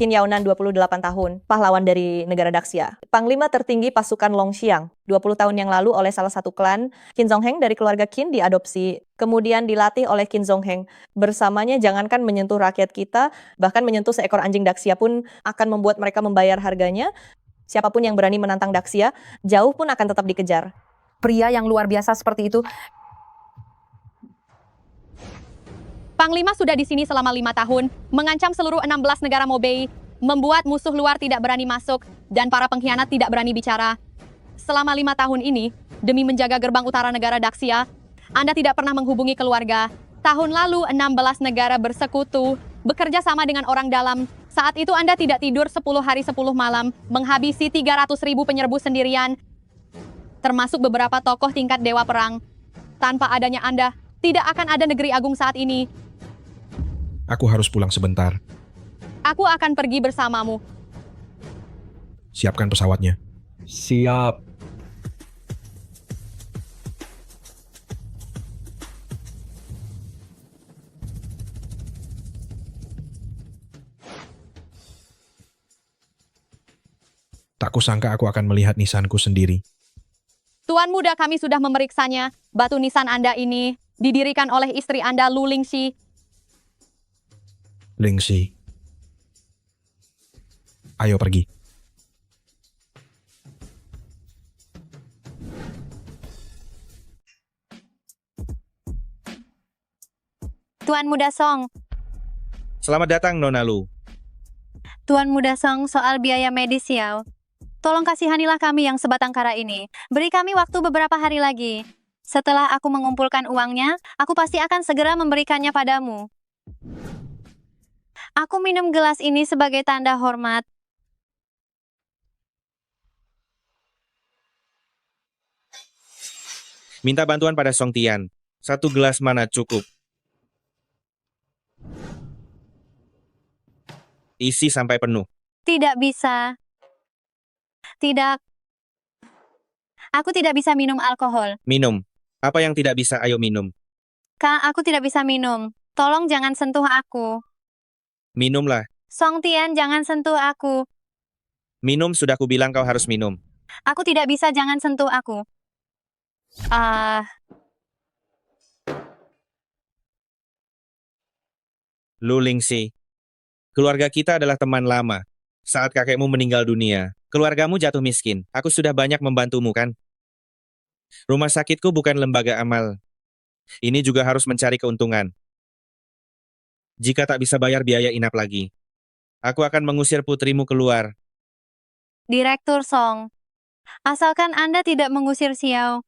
Qin Yaonan 28 tahun, pahlawan dari negara Daxia. Panglima tertinggi pasukan Longxiang, 20 tahun yang lalu oleh salah satu klan, Qin Zongheng dari keluarga Qin diadopsi, kemudian dilatih oleh Qin Zongheng. Bersamanya jangankan menyentuh rakyat kita, bahkan menyentuh seekor anjing Daxia pun akan membuat mereka membayar harganya. Siapapun yang berani menantang Daxia, jauh pun akan tetap dikejar. Pria yang luar biasa seperti itu. Panglima sudah di sini selama 5 tahun, mengancam seluruh 16 negara Mobei, membuat musuh luar tidak berani masuk, dan para pengkhianat tidak berani bicara. Selama 5 tahun ini, demi menjaga gerbang utara negara Daxia, Anda tidak pernah menghubungi keluarga. Tahun lalu 16 negara bersekutu, bekerja sama dengan orang dalam. Saat itu Anda tidak tidur 10 hari 10 malam, menghabisi 300.000 penyerbu sendirian, termasuk beberapa tokoh tingkat dewa perang. Tanpa adanya Anda, tidak akan ada negeri agung saat ini. Aku harus pulang sebentar. Aku akan pergi bersamamu. Siapkan pesawatnya. Siap. Tak kusangka aku akan melihat nisanku sendiri. Tuan muda, kami sudah memeriksanya. Batu nisan Anda ini didirikan oleh istri Anda, Lu Lingxi. Lingxi. Ayo pergi. Tuan Muda Song. Selamat datang, Nona Lu. Tuan Muda Song, soal biaya medis Xiao. Tolong kasihanilah kami yang sebatang kara ini. Beri kami waktu beberapa hari lagi. Setelah aku mengumpulkan uangnya, aku pasti akan segera memberikannya padamu. Aku minum gelas ini sebagai tanda hormat. Minta bantuan pada Song Tian. 1 gelas mana cukup? Isi sampai penuh. Tidak bisa. Tidak. Aku tidak bisa minum alkohol. Minum. Apa yang tidak bisa, ayo minum. Kak, aku tidak bisa minum. Tolong jangan sentuh aku. Minumlah. Song Tian, jangan sentuh aku. Minum, sudah kubilang kau harus minum. Aku tidak bisa, jangan sentuh aku. Lu Lingxi. Keluarga kita adalah teman lama. Saat kakekmu meninggal dunia, keluargamu jatuh miskin. Aku sudah banyak membantumu, kan? Rumah sakitku bukan lembaga amal. Ini juga harus mencari keuntungan. Jika tak bisa bayar biaya inap lagi, aku akan mengusir putrimu keluar. Direktur Song. Asalkan Anda tidak mengusir Xiao,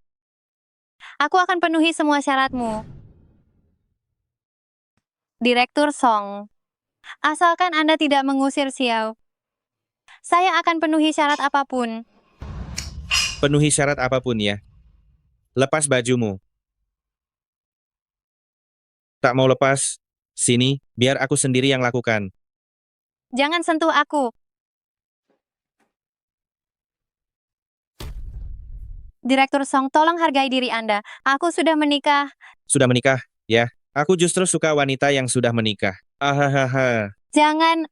aku akan penuhi semua syaratmu. Direktur Song. Asalkan Anda tidak mengusir Xiao, saya akan penuhi syarat apapun. Penuhi syarat apapun ya. Lepas bajumu. Tak mau lepas? Sini, biar aku sendiri yang lakukan. Jangan sentuh aku. Direktur Song, tolong hargai diri Anda. Aku sudah menikah. Sudah menikah, ya? Aku justru suka wanita yang sudah menikah. Ahahaha. Jangan,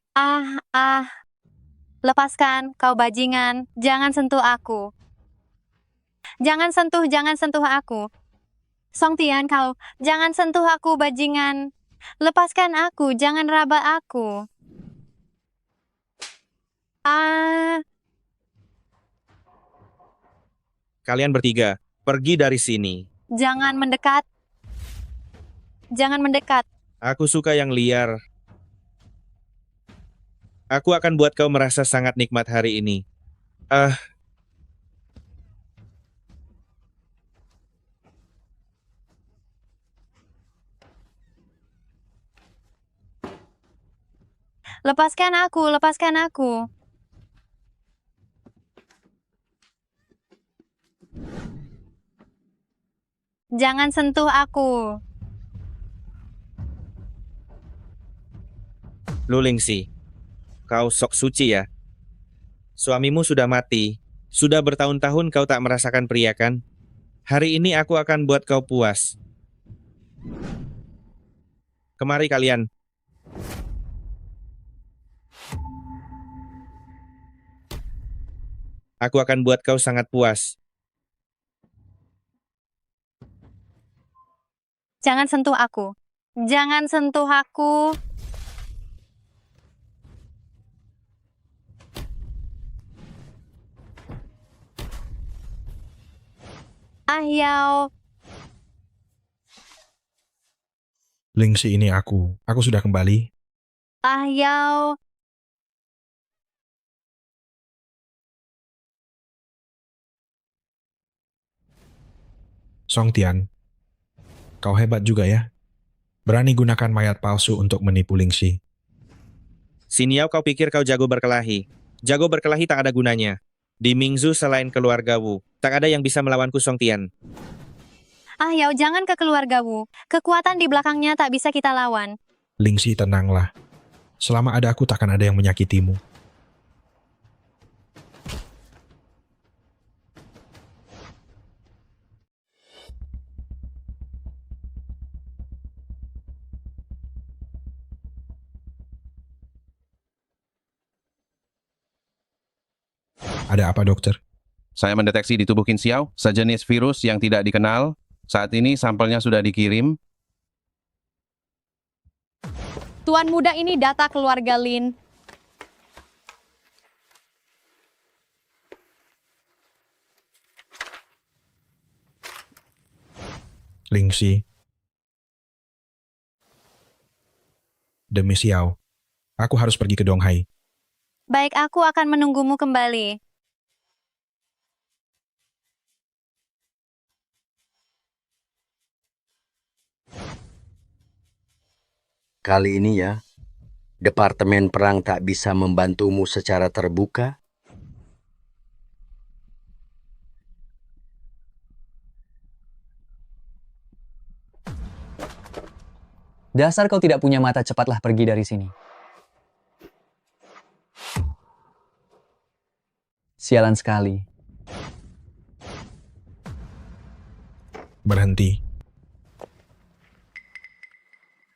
lepaskan, kau bajingan. Jangan sentuh aku. Jangan sentuh aku. Song Tian, kau, jangan sentuh aku, bajingan. Lepaskan aku, jangan raba aku. Kalian bertiga, pergi dari sini. Jangan mendekat. Jangan mendekat. Aku suka yang liar. Aku akan buat kau merasa sangat nikmat hari ini. Lepaskan aku, lepaskan aku. Jangan sentuh aku. Lu Lingxi, kau sok suci ya. Suamimu sudah mati. Sudah bertahun-tahun kau tak merasakan pria kan? Hari ini aku akan buat kau puas. Kemari kalian. Aku akan buat kau sangat puas. Jangan sentuh aku. Jangan sentuh aku. Ah, Yao. Lingxi, ini aku. Aku sudah kembali. Ah, Yao. Song Tian, kau hebat juga ya. Berani gunakan mayat palsu untuk menipu Lingxi. Xiniao, kau pikir kau jago berkelahi. Jago berkelahi tak ada gunanya. Di Mingzu selain keluarga Wu, tak ada yang bisa melawanku Song Tian. Ah, Yao, jangan ke keluarga Wu. Kekuatan di belakangnya tak bisa kita lawan. Lingxi, tenanglah. Selama ada aku takkan ada yang menyakitimu. Ada apa, dokter? Saya mendeteksi di tubuh Qin Xiao sejenis virus yang tidak dikenal. Saat ini sampelnya sudah dikirim. Tuan muda ini data keluarga Lin. Lingxi. Demi Xiao, aku harus pergi ke Donghai. Baik, aku akan menunggumu kembali. Kali ini ya, Departemen Perang tak bisa membantumu secara terbuka. Dasar kau tidak punya mata, cepatlah pergi dari sini. Sialan sekali. Berhenti.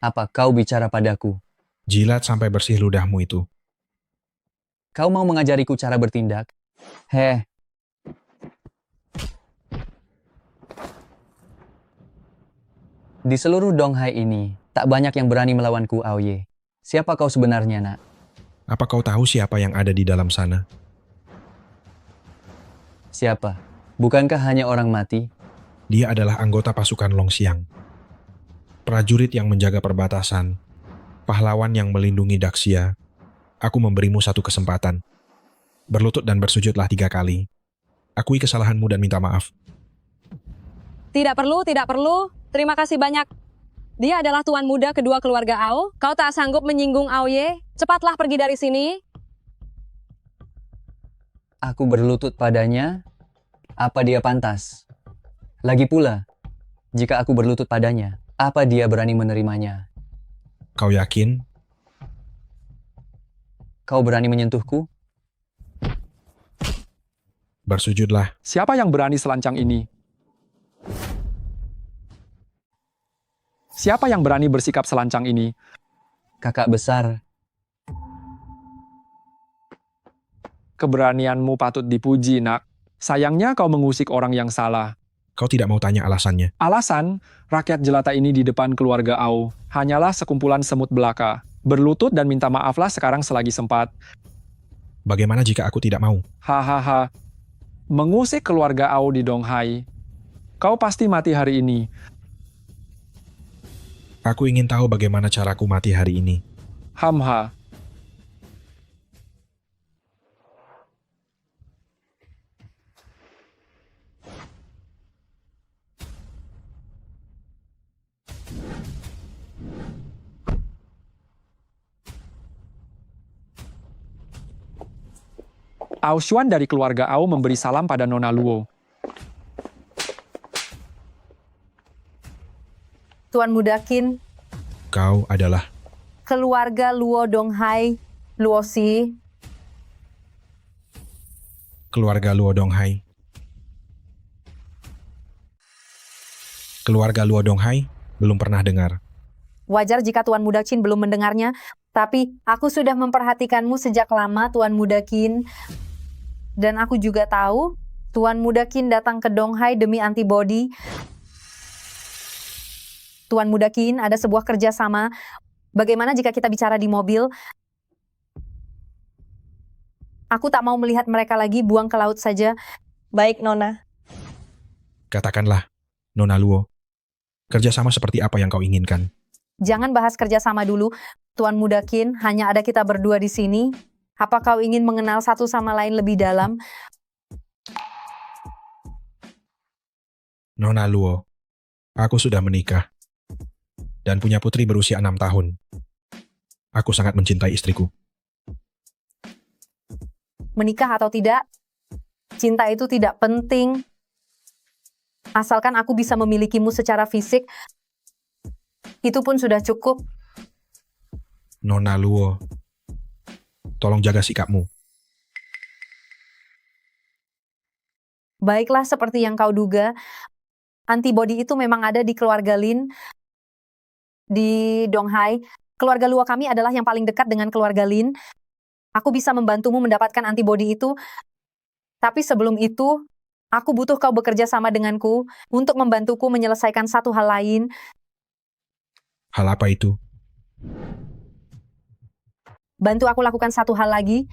Apa kau bicara padaku? Jilat sampai bersih ludahmu itu. Kau mau mengajariku cara bertindak? Heh. Di seluruh Donghai ini, tak banyak yang berani melawanku, Aoye. Siapa kau sebenarnya, nak? Apa kau tahu siapa yang ada di dalam sana? Siapa? Bukankah hanya orang mati? Dia adalah anggota pasukan Longxiang. Prajurit yang menjaga perbatasan. Pahlawan yang melindungi Daxia. Aku memberimu satu kesempatan. Berlutut dan bersujudlah 3 kali. Akui kesalahanmu dan minta maaf. Tidak perlu, tidak perlu. Terima kasih banyak. Dia adalah tuan muda kedua keluarga Ao. Kau tak sanggup menyinggung Aoye. Cepatlah pergi dari sini. Aku berlutut padanya. Apa dia pantas? Lagi pula, jika aku berlutut padanya, apa dia berani menerimanya? Kau yakin? Kau berani menyentuhku? Bersujudlah. Siapa yang berani selancang ini? Siapa yang berani bersikap selancang ini? Kakak besar, Keberanianmu patut dipuji, nak. Sayangnya kau mengusik orang yang salah. Kau tidak mau tanya alasannya. Alasan, rakyat jelata ini di depan keluarga Au hanyalah sekumpulan semut belaka. Berlutut dan minta maaflah sekarang selagi sempat. Bagaimana jika aku tidak mau? Hahaha. Mengusik keluarga Au di Donghai. Kau pasti mati hari ini. Aku ingin tahu bagaimana caraku mati hari ini. Hamha. Ao Xuan dari keluarga Ao memberi salam pada Nona Luo. Tuan muda Qin, Kau adalah keluarga Luo Donghai, Luo Si. keluarga Luo Donghai. Keluarga Luo Donghai? Belum pernah dengar. Wajar jika Tuan muda Qin belum mendengarnya, tapi aku sudah memperhatikanmu sejak lama, Tuan muda Qin. Dan aku juga tahu Tuan Muda Qin datang ke Donghai demi antibodi. Tuan Muda Qin, ada sebuah kerjasama. Bagaimana jika kita bicara di mobil? Aku tak mau melihat mereka lagi, buang ke laut saja. Baik, Nona. Katakanlah, Nona Luo, kerjasama seperti apa yang kau inginkan? Jangan bahas kerjasama dulu. Tuan Muda Qin, hanya ada kita berdua di sini. Apa kau ingin mengenal satu sama lain lebih dalam? Nona Luo, aku sudah menikah dan punya putri berusia 6 tahun. Aku sangat mencintai istriku. Menikah atau tidak, cinta itu tidak penting. Asalkan aku bisa memilikimu secara fisik, itu pun sudah cukup. Nona Luo, tolong jaga sikapmu. Baiklah, seperti yang kau duga, antibodi itu memang ada di keluarga Lin, di Donghai. Keluarga Luo kami adalah yang paling dekat dengan keluarga Lin. Aku bisa membantumu mendapatkan antibodi itu. Tapi sebelum itu, aku butuh kau bekerja sama denganku untuk membantuku menyelesaikan satu hal lain. Hal apa itu? Bantu aku lakukan satu hal lagi.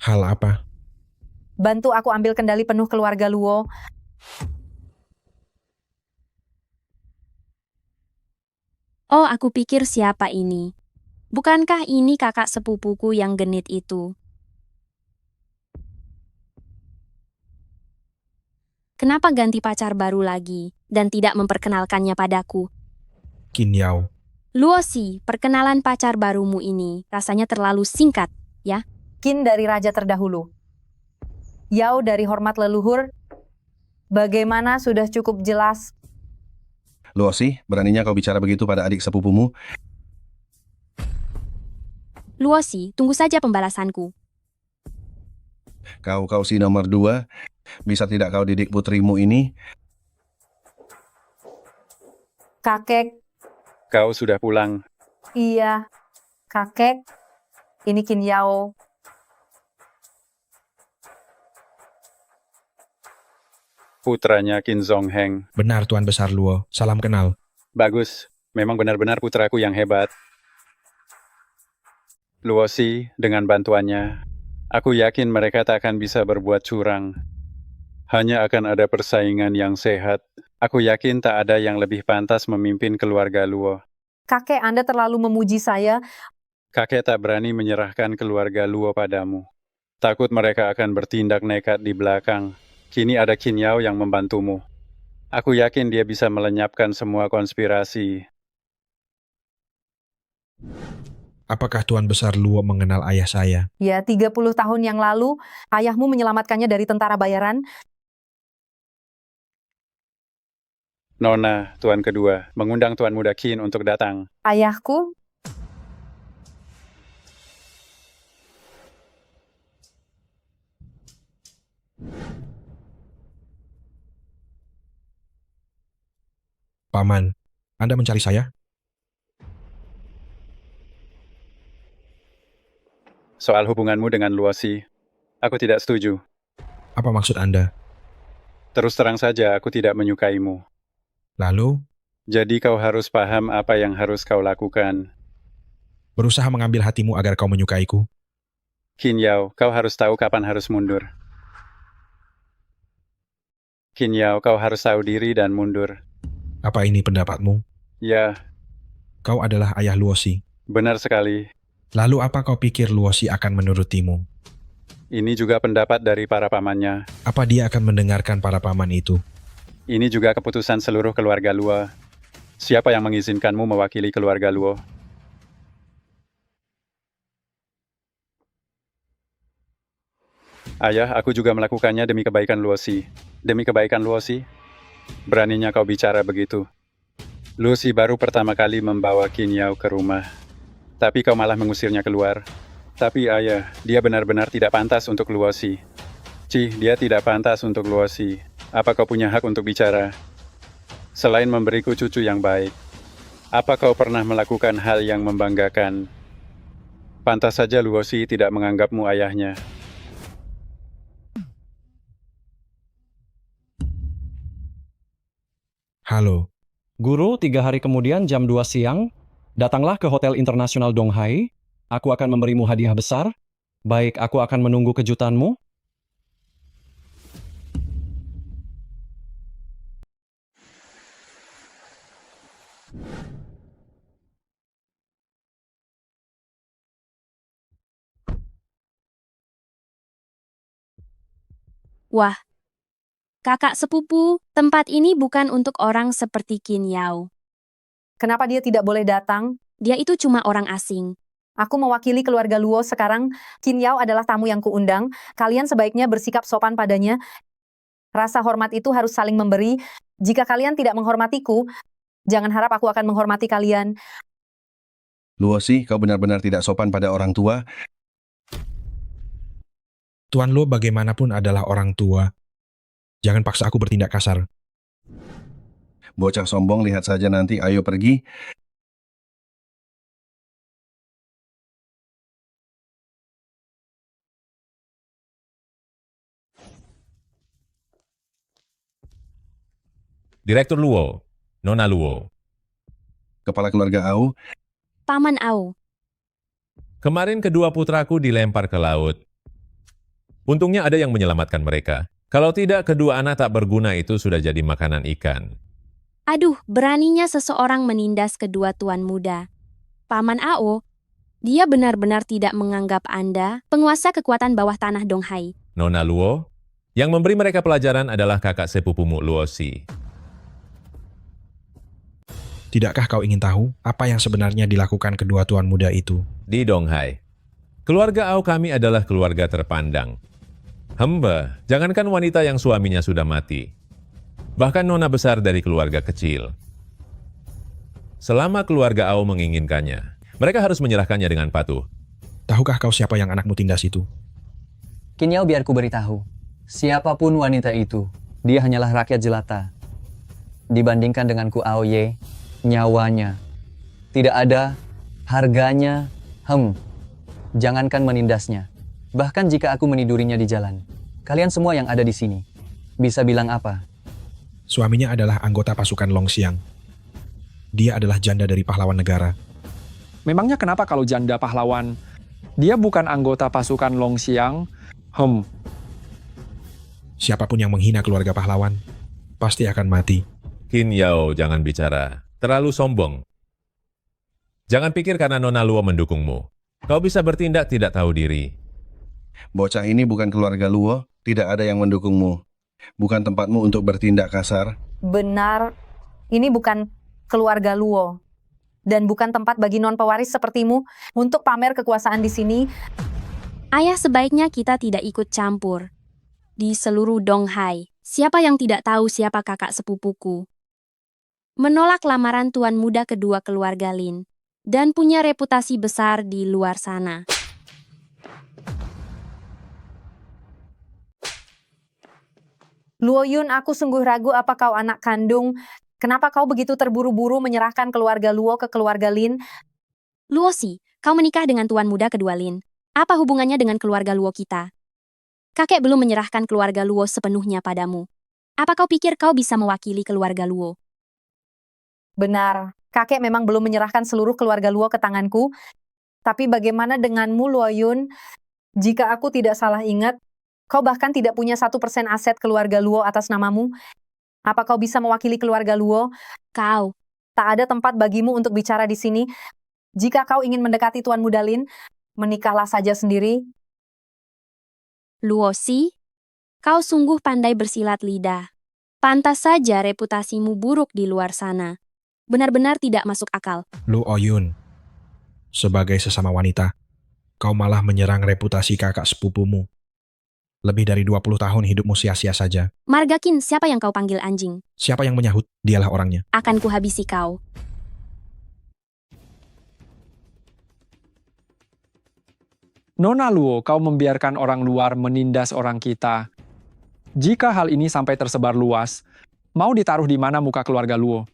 Hal apa? Bantu aku ambil kendali penuh keluarga Luo. Oh, aku pikir siapa ini? Bukankah ini kakak sepupuku yang genit itu? Kenapa ganti pacar baru lagi dan tidak memperkenalkannya padaku? Qin Yao. Luosi, perkenalan pacar barumu ini rasanya terlalu singkat, ya? Qin dari raja terdahulu. Yao dari hormat leluhur. Bagaimana sudah cukup jelas? Luosi, beraninya kau bicara begitu pada adik sepupumu? Luosi, tunggu saja pembalasanku. Kau si nomor 2, bisa tidak kau didik putrimu ini? Kakek, Kau sudah pulang. iya. Kakek, ini Qin Yao. Putranya Qin Zongheng. Benar, Tuan Besar Luo. Salam kenal. Bagus, memang benar-benar putraku yang hebat. Luosi, dengan bantuannya, aku yakin mereka tak akan bisa berbuat curang. Hanya akan ada persaingan yang sehat. Aku yakin tak ada yang lebih pantas memimpin keluarga Luo. Kakek, Anda terlalu memuji saya. Kakek tak berani menyerahkan keluarga Luo padamu. Takut mereka akan bertindak nekat di belakang. Kini ada Qin Yao yang membantumu. Aku yakin dia bisa melenyapkan semua konspirasi. Apakah Tuan Besar Luo mengenal ayah saya? Ya, 30 tahun yang lalu, ayahmu menyelamatkannya dari tentara bayaran. Nona, Tuan kedua, mengundang Tuan Muda Qin untuk datang. Ayahku? Paman, Anda mencari saya? Soal hubunganmu dengan Luosi, aku tidak setuju. Apa maksud Anda? Terus terang saja, aku tidak menyukaimu. Lalu, Jadi kau harus paham apa yang harus kau lakukan. berusaha mengambil hatimu agar kau menyukaiku? Qin Yao, kau harus tahu kapan harus mundur. Qin Yao, kau harus tahu diri dan mundur. Apa ini pendapatmu? Ya, Kau adalah ayah Luosi. benar sekali. Lalu apa kau pikir Luosi akan menurutimu? Ini juga pendapat dari para pamannya. Apa dia akan mendengarkan para paman itu? Ini juga keputusan seluruh keluarga Luo. Siapa yang mengizinkanmu mewakili keluarga Luo? Ayah, aku juga melakukannya demi kebaikan Luosi. Demi kebaikan Luosi? Beraninya kau bicara begitu. Luosi baru pertama kali membawa Qin Yao ke rumah. Tapi kau malah mengusirnya keluar. Tapi ayah, dia benar-benar tidak pantas untuk Luosi. Dia tidak pantas untuk Luosi. Apa kau punya hak untuk bicara? Selain memberiku cucu yang baik, apa kau pernah melakukan hal yang membanggakan? Pantas saja Luosi tidak menganggapmu ayahnya. Halo, Guru, 3 hari kemudian jam 2 siang, datanglah ke Hotel Internasional Donghai. Aku akan memberimu hadiah besar. Baik, aku akan menunggu kejutanmu. Wah, kakak sepupu, tempat ini bukan untuk orang seperti Qin Yao. Kenapa dia tidak boleh datang? Dia itu cuma orang asing. Aku mewakili keluarga Luo sekarang. Qin Yao adalah tamu yang kuundang. Kalian sebaiknya bersikap sopan padanya. Rasa hormat itu harus saling memberi. Jika kalian tidak menghormatiku, jangan harap aku akan menghormati kalian. Luosi, kau benar-benar tidak sopan pada orang tua. Tuan Luo bagaimanapun adalah orang tua. Jangan paksa aku bertindak kasar. Bocah sombong, lihat saja nanti, ayo pergi. Direktur Luo, Nona Luo. Kepala keluarga Au. Paman Au. Kemarin kedua putraku dilempar ke laut. Untungnya ada yang menyelamatkan mereka. Kalau tidak, kedua anak tak berguna itu sudah jadi makanan ikan. Aduh, beraninya seseorang menindas kedua tuan muda. Paman Ao, dia benar-benar tidak menganggap Anda penguasa kekuatan bawah tanah Donghai. Nona Luo, yang memberi mereka pelajaran adalah kakak sepupumu Luosi. Tidakkah kau ingin tahu apa yang sebenarnya dilakukan kedua tuan muda itu? Di Donghai, keluarga Ao kami adalah keluarga terpandang. Hamba, jangankan wanita yang suaminya sudah mati. Bahkan nona besar dari keluarga kecil. Selama keluarga Ao menginginkannya, mereka harus menyerahkannya dengan patuh. Tahukah kau siapa yang anakmu tindas itu? Qin Yao, biar ku beritahu. Siapapun wanita itu, dia hanyalah rakyat jelata. Dibandingkan dengan Ku Aoye, nyawanya tidak ada harganya. Jangankan menindasnya. Bahkan jika aku menidurinya di jalan, kalian semua yang ada di sini bisa bilang apa? Suaminya adalah anggota pasukan Longxiang. Dia adalah janda dari pahlawan negara. Memangnya kenapa kalau janda pahlawan? Dia bukan anggota pasukan Longxiang. Siapapun yang menghina keluarga pahlawan, pasti akan mati. Qin Yao, jangan bicara. Terlalu sombong. Jangan pikir karena Nona Luo mendukungmu. Kau bisa bertindak tidak tahu diri. Bocah ini bukan keluarga Luo, tidak ada yang mendukungmu. Bukan tempatmu untuk bertindak kasar. Benar, ini bukan keluarga Luo. Dan bukan tempat bagi non-pewaris sepertimu untuk pamer kekuasaan di sini. Ayah, sebaiknya kita tidak ikut campur. Di seluruh Donghai, siapa yang tidak tahu siapa kakak sepupuku? Menolak lamaran tuan muda kedua keluarga Lin, dan punya reputasi besar di luar sana. Luo Yun, aku sungguh ragu apa kau anak kandung. Kenapa kau begitu terburu-buru menyerahkan keluarga Luo ke keluarga Lin? Luosi, kau menikah dengan tuan muda kedua Lin. Apa hubungannya dengan keluarga Luo kita? Kakek belum menyerahkan keluarga Luo sepenuhnya padamu. Apa kau pikir kau bisa mewakili keluarga Luo? Benar, kakek memang belum menyerahkan seluruh keluarga Luo ke tanganku. Tapi bagaimana denganmu, Luo Yun? Jika aku tidak salah ingat, kau bahkan tidak punya 1% aset keluarga Luo atas namamu. Apa kau bisa mewakili keluarga Luo? Kau. Tak ada tempat bagimu untuk bicara di sini. Jika kau ingin mendekati Tuan Muda Lin, menikahlah saja sendiri. Luosi, kau sungguh pandai bersilat lidah. Pantas saja reputasimu buruk di luar sana. Benar-benar tidak masuk akal. Luo Yun, sebagai sesama wanita, kau malah menyerang reputasi kakak sepupumu. Lebih dari 20 tahun hidupmu sia-sia saja. Margakin, siapa yang kau panggil anjing? Siapa yang menyahut, dialah orangnya. Akan kuhabisi kau. Nona Luo, kau membiarkan orang luar menindas orang kita. Jika hal ini sampai tersebar luas, mau ditaruh di mana muka keluarga Luo?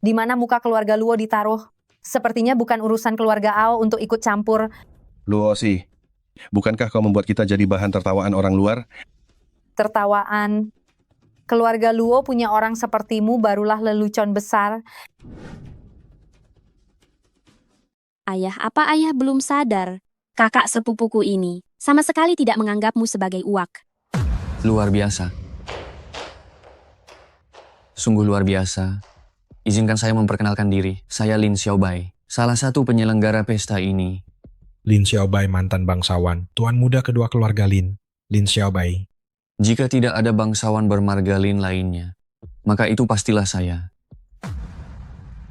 Di mana muka keluarga Luo ditaruh? Sepertinya bukan urusan keluarga Ao untuk ikut campur. Luosi, bukankah kau membuat kita jadi bahan tertawaan orang luar? Tertawaan. Keluarga Luo punya orang sepertimu barulah lelucon besar. Ayah, apa ayah belum sadar? Kakak sepupuku ini sama sekali tidak menganggapmu sebagai uak. Luar biasa. Sungguh luar biasa. Izinkan saya memperkenalkan diri. Saya Lin Xiaobai, salah satu penyelenggara pesta ini. Lin Xiaobai mantan bangsawan, tuan muda kedua keluarga Lin, Lin Xiaobai. Jika tidak ada bangsawan bermarga Lin lainnya, maka itu pastilah saya.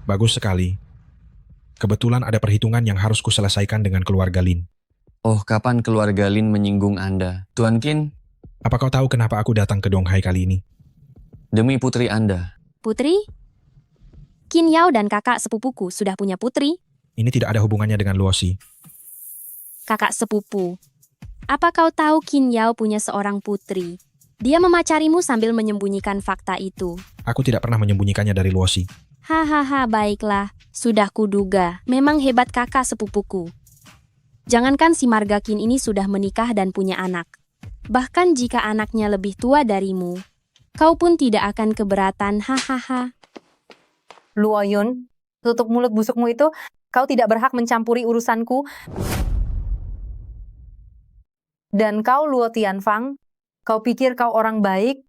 Bagus sekali. Kebetulan ada perhitungan yang harus kuselesaikan dengan keluarga Lin. Oh, kapan keluarga Lin menyinggung Anda? Tuan Qin, Apa kau tahu kenapa aku datang ke Donghai kali ini? demi putri Anda. Putri? Qin Yao dan kakak sepupuku sudah punya putri. Ini tidak ada hubungannya dengan Luosi. Kakak sepupu. Apa kau tahu Qin Yao punya seorang putri? Dia memacarimu sambil menyembunyikan fakta itu. Aku tidak pernah menyembunyikannya dari Luosi. Hahaha, baiklah. Sudah kuduga. Memang hebat kakak sepupuku. Jangankan si Marga Qin ini sudah menikah dan punya anak. Bahkan jika anaknya lebih tua darimu, kau pun tidak akan keberatan, hahaha. Luo Yun, tutup mulut busukmu itu. Kau tidak berhak mencampuri urusanku. Dan kau Luo Tianfang, kau pikir kau orang baik?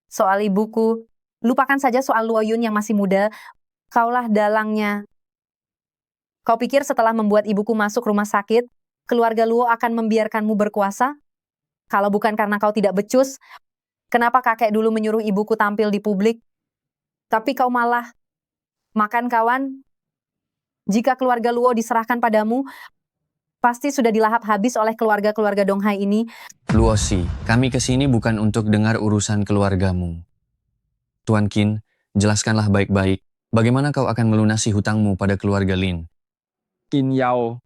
Soal ibuku, lupakan saja soal Luo Yun yang masih muda. Kaulah dalangnya. Kau pikir setelah membuat ibuku masuk rumah sakit, keluarga Luo akan membiarkanmu berkuasa? Kalau bukan karena kau tidak becus, kenapa kakek dulu menyuruh ibuku tampil di publik? Tapi kau malah makan kawan. Jika keluarga Luo diserahkan padamu, pasti sudah dilahap habis oleh keluarga-keluarga Donghai ini. Luosi, kami kesini bukan untuk dengar urusan keluargamu. Tuan Qin, jelaskanlah baik-baik, bagaimana kau akan melunasi hutangmu pada keluarga Lin? Qin Yao,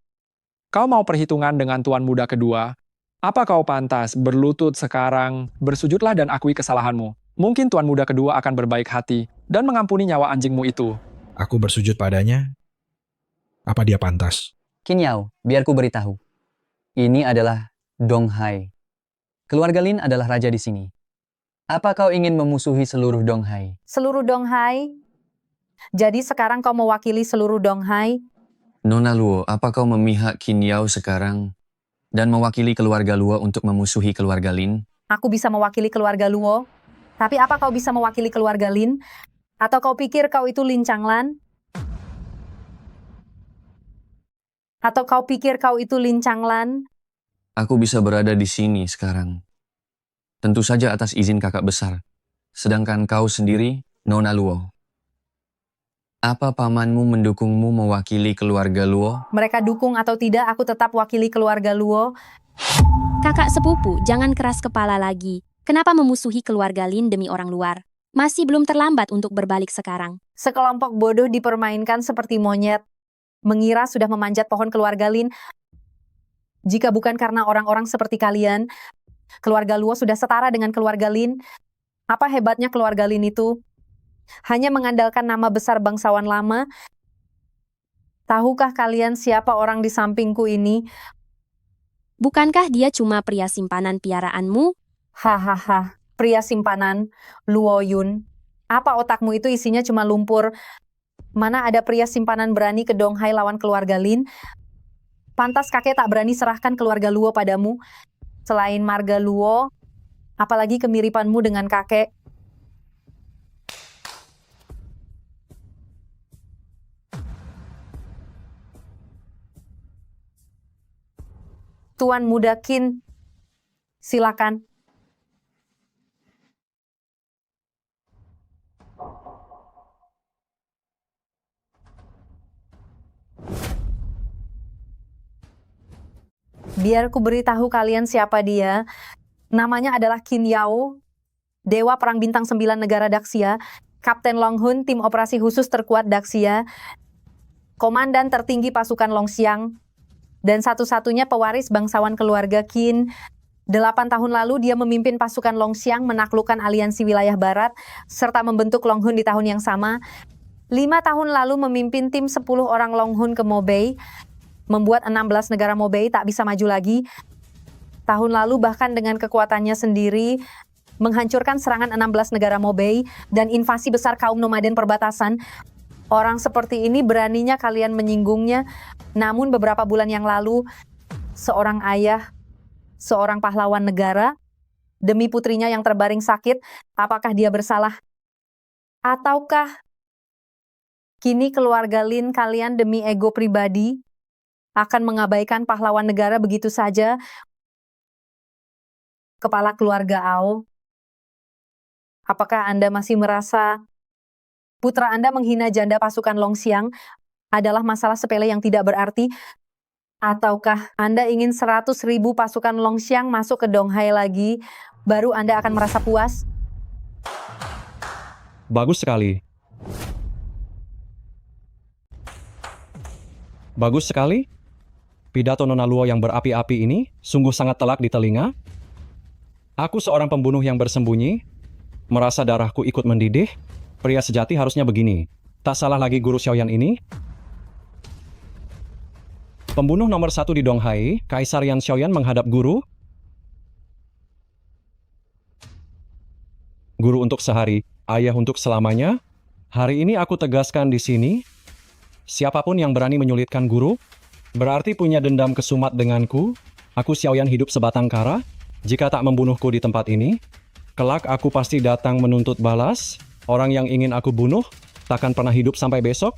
kau mau perhitungan dengan tuan muda kedua? Apa kau pantas berlutut sekarang? Bersujudlah dan akui kesalahanmu. Mungkin tuan muda kedua akan berbaik hati dan mengampuni nyawa anjingmu itu. Aku bersujud padanya. Apa dia pantas? Qin Yao, biar ku beritahu. Ini adalah Donghai. Keluarga Lin adalah raja di sini. Apa kau ingin memusuhi seluruh Donghai? Seluruh Donghai? Jadi sekarang kau mewakili seluruh Donghai? Nona Luo, apa kau memihak Qin Yao sekarang dan mewakili keluarga Luo untuk memusuhi keluarga Lin? Aku bisa mewakili keluarga Luo. Tapi apa kau bisa mewakili keluarga Lin? Atau kau pikir kau itu Lin Changlan? Atau kau pikir kau itu Lin Changlan? Aku bisa berada di sini sekarang. Tentu saja atas izin kakak besar. Sedangkan kau sendiri, Nona Luo. Apa pamanmu mendukungmu mewakili keluarga Luo? Mereka dukung atau tidak, aku tetap wakili keluarga Luo. Kakak sepupu, jangan keras kepala lagi. Kenapa memusuhi keluarga Lin demi orang luar? Masih belum terlambat untuk berbalik sekarang. Sekelompok bodoh dipermainkan seperti monyet. Mengira sudah memanjat pohon keluarga Lin. Jika bukan karena orang-orang seperti kalian, keluarga Luo sudah setara dengan keluarga Lin. Apa hebatnya keluarga Lin itu? Hanya mengandalkan nama besar bangsawan lama. Tahukah kalian siapa orang di sampingku ini? Bukankah dia cuma pria simpanan piaraanmu? Hahaha, pria simpanan, Luo Yun. Apa otakmu itu isinya cuma lumpur? Mana ada pria simpanan berani ke Donghai lawan keluarga Lin? Pantas kakek tak berani serahkan keluarga Luo padamu. Selain marga Luo, apalagi kemiripanmu dengan kakek. Tuan Muda Qin, silakan. Biar ku beritahu kalian siapa dia. Namanya adalah Qin Yao, Dewa Perang Bintang 9 Negara Daxia, Kapten Long Hun, tim operasi khusus terkuat Daxia, Komandan tertinggi pasukan Longxiang, dan satu-satunya pewaris bangsawan keluarga Qin. 8 tahun lalu dia memimpin pasukan Longxiang menaklukkan aliansi wilayah barat, serta membentuk Long Hun di tahun yang sama. 5 tahun lalu memimpin tim 10 orang Long Hun ke Mobei, membuat 16 negara Mobei tak bisa maju lagi. Tahun lalu bahkan dengan kekuatannya sendiri, menghancurkan serangan 16 negara Mobei, dan invasi besar kaum nomaden perbatasan. Orang seperti ini beraninya kalian menyinggungnya. Namun beberapa bulan yang lalu, seorang ayah, seorang pahlawan negara, demi putrinya yang terbaring sakit, apakah dia bersalah? Ataukah kini keluarga Lin kalian demi ego pribadi akan mengabaikan pahlawan negara begitu saja? Kepala keluarga Ao, apakah Anda masih merasa putra Anda menghina janda pasukan Longxiang adalah masalah sepele yang tidak berarti? Ataukah Anda ingin 100.000 pasukan Longxiang masuk ke Donghai lagi, baru Anda akan merasa puas? Bagus sekali. Bagus sekali. Pidato Nona Luo yang berapi-api ini sungguh sangat telak di telinga. Aku seorang pembunuh yang bersembunyi, merasa darahku ikut mendidih. Pria sejati harusnya begini. Tak salah lagi guru Xiaoyan ini. Pembunuh nomor 1 di Donghai, Kaisar Yan Xiaoyan menghadap guru. Guru untuk sehari, ayah untuk selamanya. Hari ini aku tegaskan di sini, siapapun yang berani menyulitkan guru, berarti punya dendam kesumat denganku. Aku Xiaoyan hidup sebatang kara. Jika tak membunuhku di tempat ini, kelak aku pasti datang menuntut balas. Orang yang ingin aku bunuh, takkan pernah hidup sampai besok.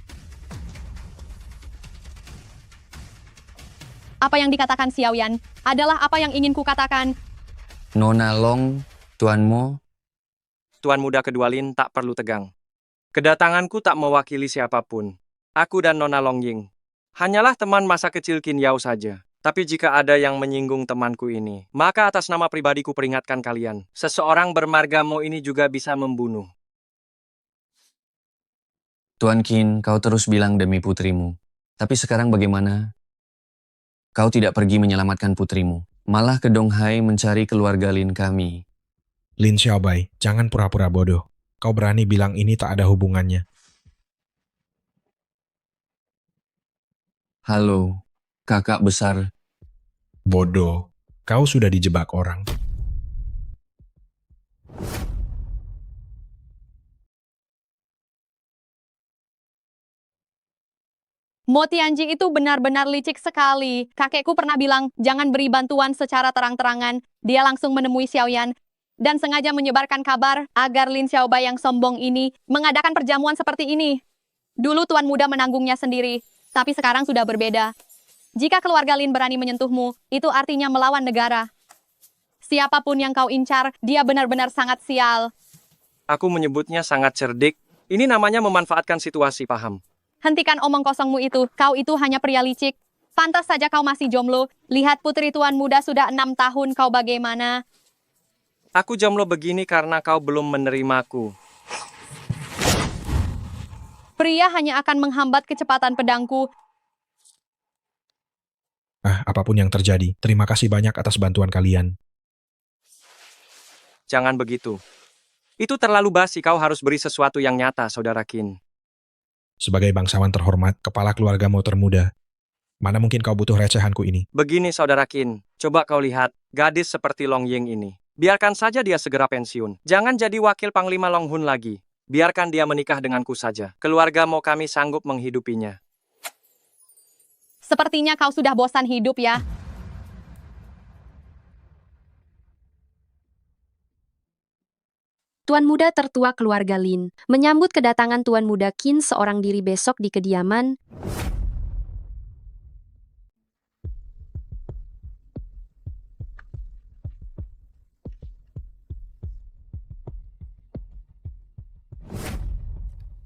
Apa yang dikatakan Xiaoyan adalah apa yang ingin kukatakan. Nona Long, Tuan Mo. Tuan muda kedua Lin tak perlu tegang. Kedatanganku tak mewakili siapapun. Aku dan Nona Long Ying hanyalah teman masa kecil Qin Yao saja. Tapi jika ada yang menyinggung temanku ini, maka atas nama pribadiku peringatkan kalian. Seseorang bermarga Mo ini juga bisa membunuh. Tuan Qin, kau terus bilang demi putrimu. Tapi sekarang bagaimana? Kau tidak pergi menyelamatkan putrimu, malah ke Donghai mencari keluarga Lin kami. Lin Xiaobai, jangan pura-pura bodoh. Kau berani bilang ini tak ada hubungannya. Halo, kakak besar. Bodoh, kau sudah dijebak orang. Mo Tianji itu benar-benar licik sekali. Kakekku pernah bilang, jangan beri bantuan secara terang-terangan. Dia langsung menemui Xiaoyan dan sengaja menyebarkan kabar agar Lin Xiaobai yang sombong ini mengadakan perjamuan seperti ini. Dulu tuan muda menanggungnya sendiri, tapi sekarang sudah berbeda. Jika keluarga Lin berani menyentuhmu, itu artinya melawan negara. Siapapun yang kau incar, dia benar-benar sangat sial. Aku menyebutnya sangat cerdik. Ini namanya memanfaatkan situasi, paham? Hentikan omong kosongmu itu, kau itu hanya pria licik. Pantas saja kau masih jomblo. Lihat putri tuan muda sudah 6 tahun, kau bagaimana? Aku jomblo begini karena kau belum menerimaku. Pria hanya akan menghambat kecepatan pedangku. Apapun yang terjadi, terima kasih banyak atas bantuan kalian. Jangan begitu. Itu terlalu basi, kau harus beri sesuatu yang nyata, Saudara Qin. Sebagai bangsawan terhormat, kepala keluargamu termuda, mana mungkin kau butuh recehanku ini? Begini, Saudara Qin. Coba kau lihat, gadis seperti Long Ying ini. Biarkan saja dia segera pensiun. Jangan jadi wakil Panglima Long Hun lagi. Biarkan dia menikah denganku saja. Keluarga mau kami sanggup menghidupinya. Sepertinya kau sudah bosan hidup ya. Tuan muda tertua keluarga Lin menyambut kedatangan Tuan muda Qin seorang diri besok di kediaman.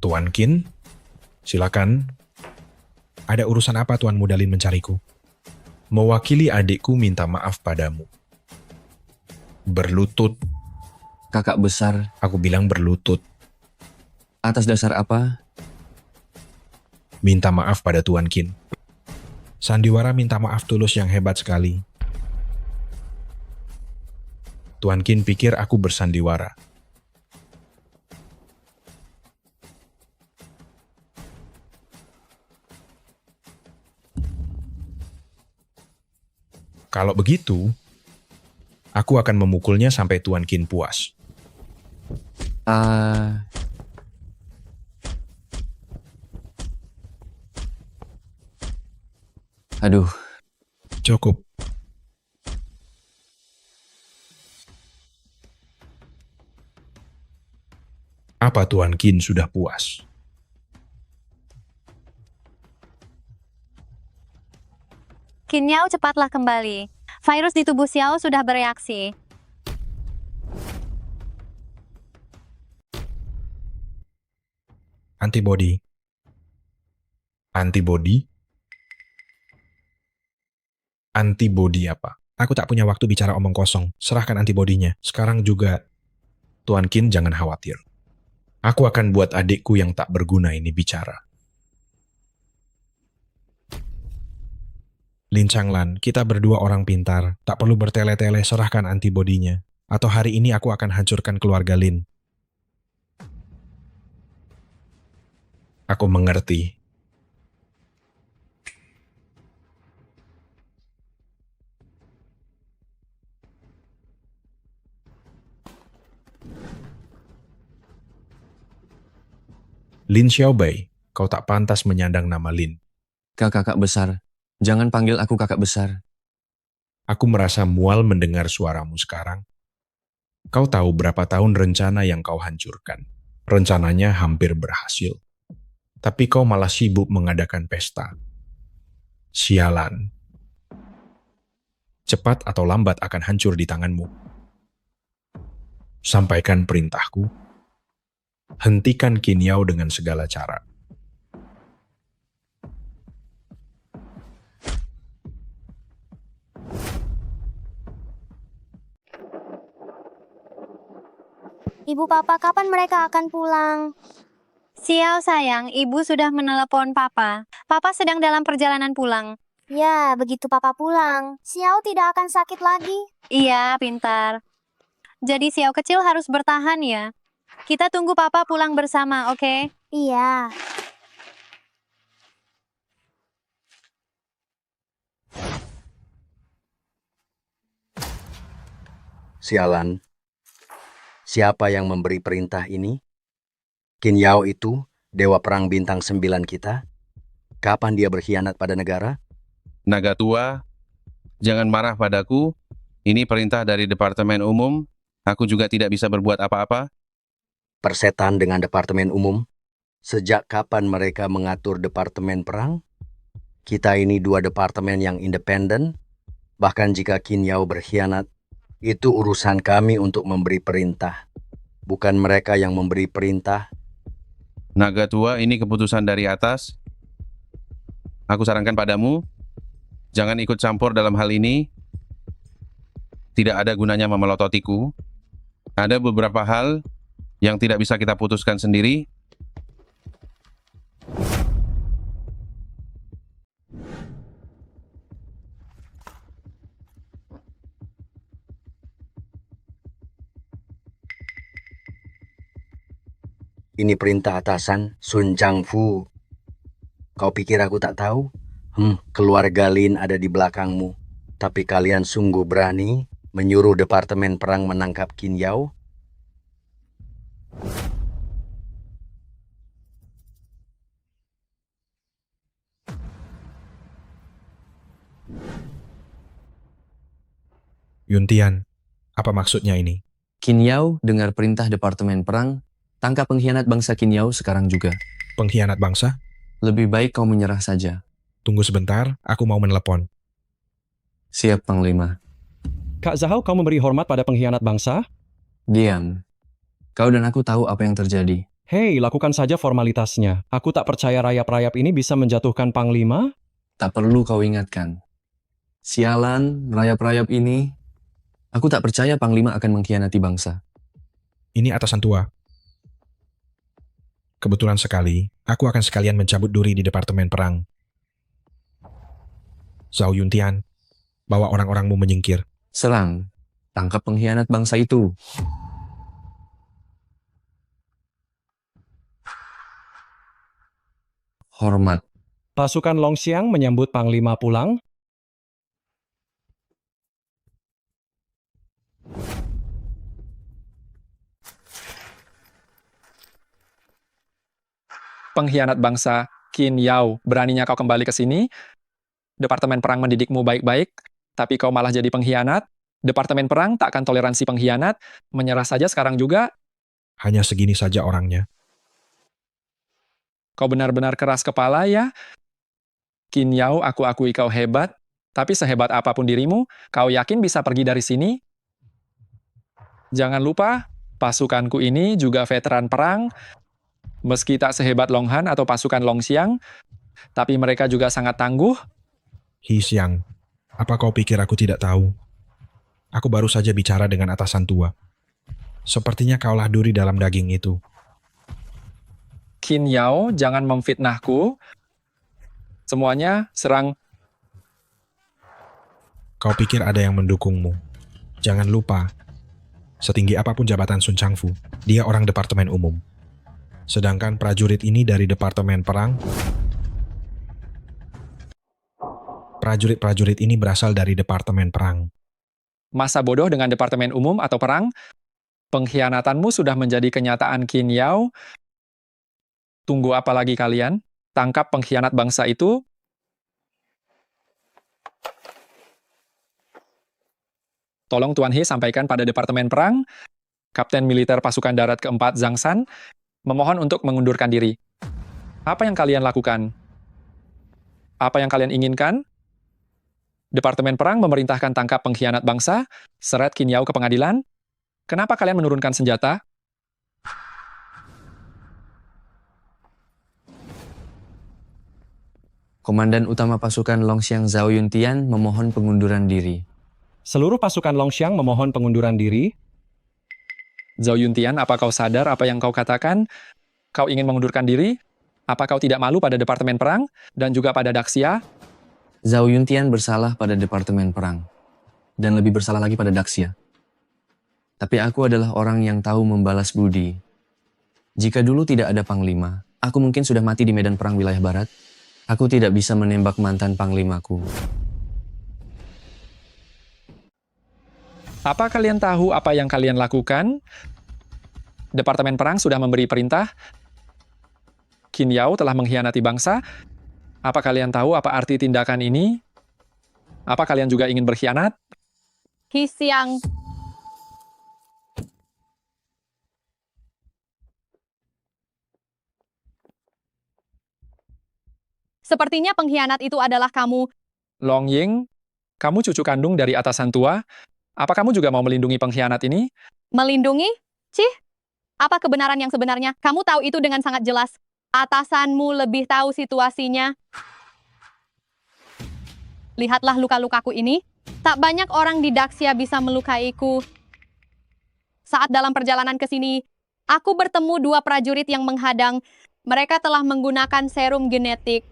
Tuan Qin, silakan. Ada urusan apa Tuan muda Lin mencariku? Mewakili adikku minta maaf padamu. Berlutut. Kakak besar. Aku bilang berlutut. Atas dasar apa? Minta maaf pada Tuan Qin. Sandiwara minta maaf tulus yang hebat sekali. Tuan Qin pikir aku bersandiwara. Kalau begitu, aku akan memukulnya sampai Tuan Qin puas. Aduh, Cukup. Apa Tuan Qin sudah puas? Qin Yao, cepatlah kembali. Virus di tubuh Xiao sudah bereaksi. Antibody. Antibody? Antibody apa? Aku tak punya waktu bicara omong kosong. Serahkan antibodinya. Sekarang juga, Tuan Qin jangan khawatir. Aku akan buat adikku yang tak berguna ini bicara. Lin Changlan, kita berdua orang pintar. Tak perlu bertele-tele, serahkan antibodinya. Atau hari ini aku akan hancurkan keluarga Lin. Aku mengerti. Lin Xiaobei, kau tak pantas menyandang nama Lin. kakak besar. Jangan panggil aku kakak besar. Aku merasa mual mendengar suaramu sekarang. Kau tahu berapa tahun rencana yang kau hancurkan. Rencananya hampir berhasil. Tapi kau malah sibuk mengadakan pesta. Sialan. Cepat atau lambat akan hancur di tanganmu. Sampaikan perintahku. Hentikan Qin Yao dengan segala cara. Ibu Papa, kapan mereka akan pulang? Xiao sayang, Ibu sudah menelepon Papa. Papa sedang dalam perjalanan pulang. Ya, begitu Papa pulang, Xiao tidak akan sakit lagi. Iya, pintar. Jadi Xiao kecil harus bertahan ya. Kita tunggu Papa pulang bersama, oke? Iya. Sialan. Siapa yang memberi perintah ini? Qin Yao itu, dewa perang bintang 9 kita? Kapan dia berkhianat pada negara? Naga tua, jangan marah padaku. Ini perintah dari Departemen Umum. Aku juga tidak bisa berbuat apa-apa. Persetan dengan Departemen Umum? Sejak kapan mereka mengatur Departemen Perang? Kita ini dua departemen yang independen. Bahkan jika Qin Yao berkhianat, itu urusan kami untuk memberi perintah. Bukan mereka yang memberi perintah. Naga tua, ini keputusan dari atas. Aku sarankan padamu, jangan ikut campur dalam hal ini. Tidak ada gunanya memelototiku. Ada beberapa hal yang tidak bisa kita putuskan sendiri. Ini perintah atasan Sun Changfu. Kau pikir aku tak tahu? Keluarga Lin ada di belakangmu. Tapi kalian sungguh berani menyuruh Departemen Perang menangkap Qin Yao? Yuntian, apa maksudnya ini? Qin Yao dengar perintah Departemen Perang, tangkap pengkhianat bangsa Qin Yao sekarang juga. Pengkhianat bangsa? Lebih baik kau menyerah saja. Tunggu sebentar, aku mau menelepon. Siap, Panglima. Kak Zhao, kau memberi hormat pada pengkhianat bangsa? Diam. Kau dan aku tahu apa yang terjadi. Hei, lakukan saja formalitasnya. Aku tak percaya rayap-rayap ini bisa menjatuhkan Panglima. Tak perlu kau ingatkan. Sialan, rayap-rayap ini. Aku tak percaya Panglima akan mengkhianati bangsa. Ini atasan tua. Kebetulan sekali, aku akan sekalian mencabut duri di Departemen Perang. Zhao Yuntian, bawa orang-orangmu menyingkir. Serang. Tangkap pengkhianat bangsa itu. Hormat. Pasukan Longxiang menyambut Panglima pulang. pengkhianat bangsa Qin Yao, beraninya kau kembali ke sini? Departemen Perang mendidikmu baik-baik, tapi kau malah jadi pengkhianat. Departemen Perang tak akan toleransi pengkhianat. Menyerah saja sekarang juga. Hanya segini saja orangnya. Kau benar-benar keras kepala ya. Qin Yao, aku akui kau hebat. Tapi sehebat apapun dirimu, kau yakin bisa pergi dari sini? Jangan lupa, pasukanku ini juga veteran perang. Meski tak sehebat Long Han atau pasukan Long Xiang, tapi mereka juga sangat tangguh. He Xiang, apa kau pikir aku tidak tahu? Aku baru saja bicara dengan atasan tua. Sepertinya kaulah duri dalam daging itu. Qin Yao, jangan memfitnahku. Semuanya serang. Kau pikir ada yang mendukungmu. Jangan lupa, setinggi apapun jabatan Sun Changfu, dia orang departemen umum. Sedangkan prajurit ini dari departemen perang. Prajurit-prajurit ini berasal dari departemen perang. Masa bodoh dengan departemen umum atau perang? Pengkhianatanmu sudah menjadi kenyataan, Qin Yao. Tunggu apa lagi kalian? Tangkap pengkhianat bangsa itu. Tolong Tuan He sampaikan pada Departemen Perang, Kapten Militer Pasukan Darat keempat Zhang San, memohon untuk mengundurkan diri. Apa yang kalian lakukan? Apa yang kalian inginkan? Departemen Perang memerintahkan tangkap pengkhianat bangsa, seret Qin Yao ke pengadilan. Kenapa kalian menurunkan senjata? Komandan Utama Pasukan Longxiang Zhao Yuntian memohon pengunduran diri. Seluruh pasukan Longxiang memohon pengunduran diri. Zhao Yuntian, apa kau sadar apa yang kau katakan? Kau ingin mengundurkan diri? Apa kau tidak malu pada Departemen Perang dan juga pada Daxia? Zhao Yuntian bersalah pada Departemen Perang. Dan lebih bersalah lagi pada Daxia. Tapi aku adalah orang yang tahu membalas budi. Jika dulu tidak ada Panglima, aku mungkin sudah mati di medan perang wilayah barat. Aku tidak bisa menembak mantan Panglimaku. Apa kalian tahu apa yang kalian lakukan? Departemen Perang sudah memberi perintah. Qin Yao telah mengkhianati bangsa. Apa kalian tahu apa arti tindakan ini? Apa kalian juga ingin berkhianat? He Xiang. Sepertinya pengkhianat itu adalah kamu. Long Ying, kamu cucu kandung dari atasan tua. Apa kamu juga mau melindungi pengkhianat ini? Melindungi? Cih, apa kebenaran yang sebenarnya? Kamu tahu itu dengan sangat jelas. Atasanmu lebih tahu situasinya. Lihatlah luka-lukaku ini. Tak banyak orang di Daxia bisa melukaiku. Saat dalam perjalanan ke sini, aku bertemu dua prajurit yang menghadang. Mereka telah menggunakan serum genetik.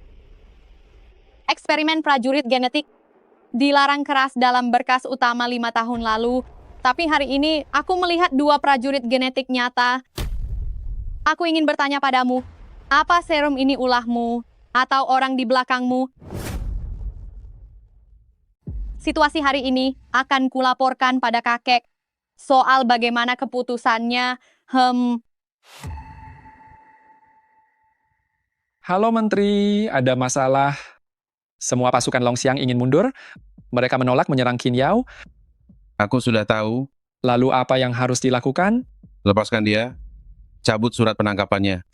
Eksperimen prajurit genetik dilarang keras dalam berkas utama 5 tahun lalu. Tapi hari ini, aku melihat dua prajurit genetik nyata. Aku ingin bertanya padamu, apa serum ini ulahmu? Atau orang di belakangmu? Situasi hari ini akan kulaporkan pada kakek. Soal bagaimana keputusannya, Halo Menteri, ada masalah. Semua pasukan Longxiang ingin mundur. Mereka menolak menyerang Qin Yao. Aku sudah tahu. Lalu apa yang harus dilakukan? Lepaskan dia. Cabut surat penangkapannya.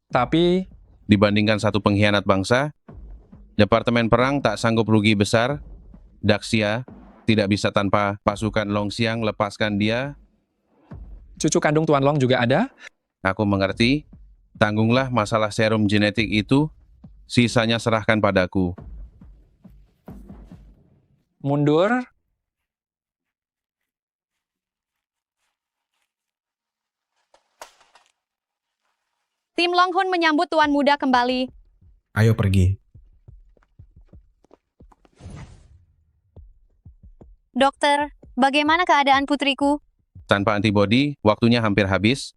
Tapi... Dibandingkan satu pengkhianat bangsa, Departemen Perang tak sanggup rugi besar. Daxia tidak bisa tanpa pasukan Longxiang. Lepaskan dia. Cucu kandung Tuan Long juga ada? Aku mengerti. Tanggunglah masalah serum genetik itu. Sisanya serahkan padaku. Mundur. Tim Longhun menyambut Tuan Muda kembali. Ayo pergi. Dokter, bagaimana keadaan putriku? Tanpa antibodi, waktunya hampir habis.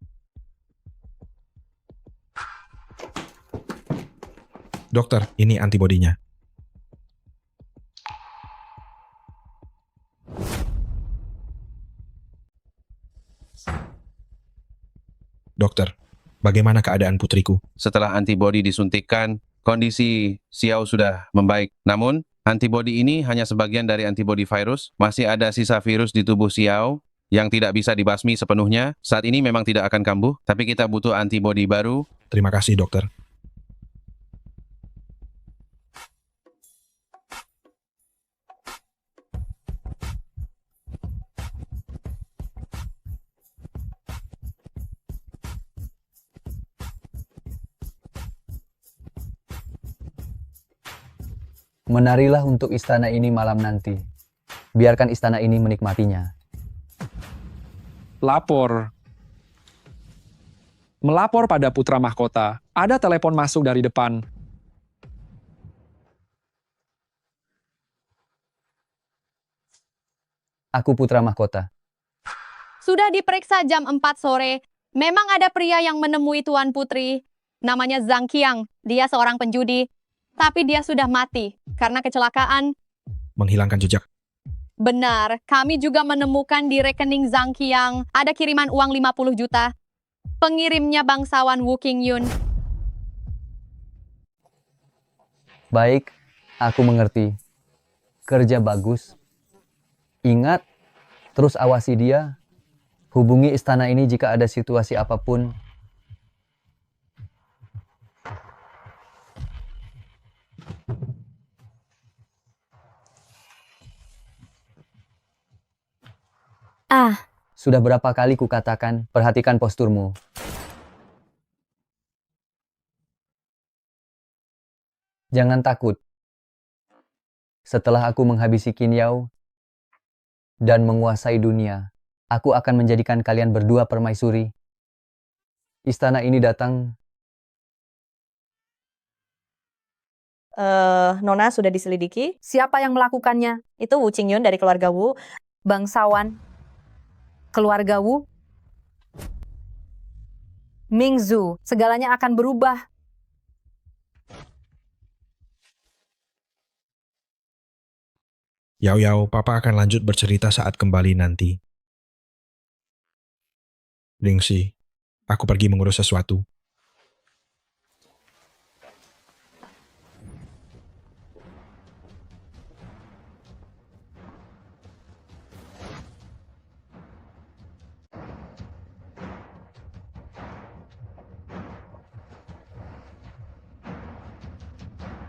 Dokter, ini antibodinya. Dokter, Bagaimana keadaan putriku? Setelah antibodi disuntikkan, kondisi Xiao sudah membaik. Namun, antibodi ini hanya sebagian dari antibodi virus. Masih ada sisa virus di tubuh Xiao yang tidak bisa dibasmi sepenuhnya. Saat ini memang tidak akan kambuh, tapi kita butuh antibodi baru. Terima kasih, dokter. Menarilah untuk istana ini malam nanti. Biarkan istana ini menikmatinya. Lapor. Melapor pada putra mahkota. Ada telepon masuk dari depan. Aku putra mahkota. Sudah diperiksa jam 4 sore. Memang ada pria yang menemui Tuan Putri. Namanya Zhang Qiang. Dia seorang penjudi. Tapi dia sudah mati karena kecelakaan. Menghilangkan jejak. Benar, kami juga menemukan di rekening Zhang Qiang ada kiriman uang 50 juta. Pengirimnya bangsawan Wu Qingyun. Baik, aku mengerti. Kerja bagus. Ingat, terus awasi dia. Hubungi istana ini jika ada situasi apapun. Sudah berapa kali kukatakan, perhatikan posturmu. Jangan takut. Setelah aku menghabisi Qin Yao dan menguasai dunia, aku akan menjadikan kalian berdua permaisuri. Istana ini datang. Nona sudah diselidiki. Siapa yang melakukannya? Itu Wu Qingyun dari keluarga Wu. Bangsawan. Keluarga Wu. Mingzu. Segalanya akan berubah. Yao Yao, Papa akan lanjut bercerita saat kembali nanti. Lingxi, aku pergi mengurus sesuatu.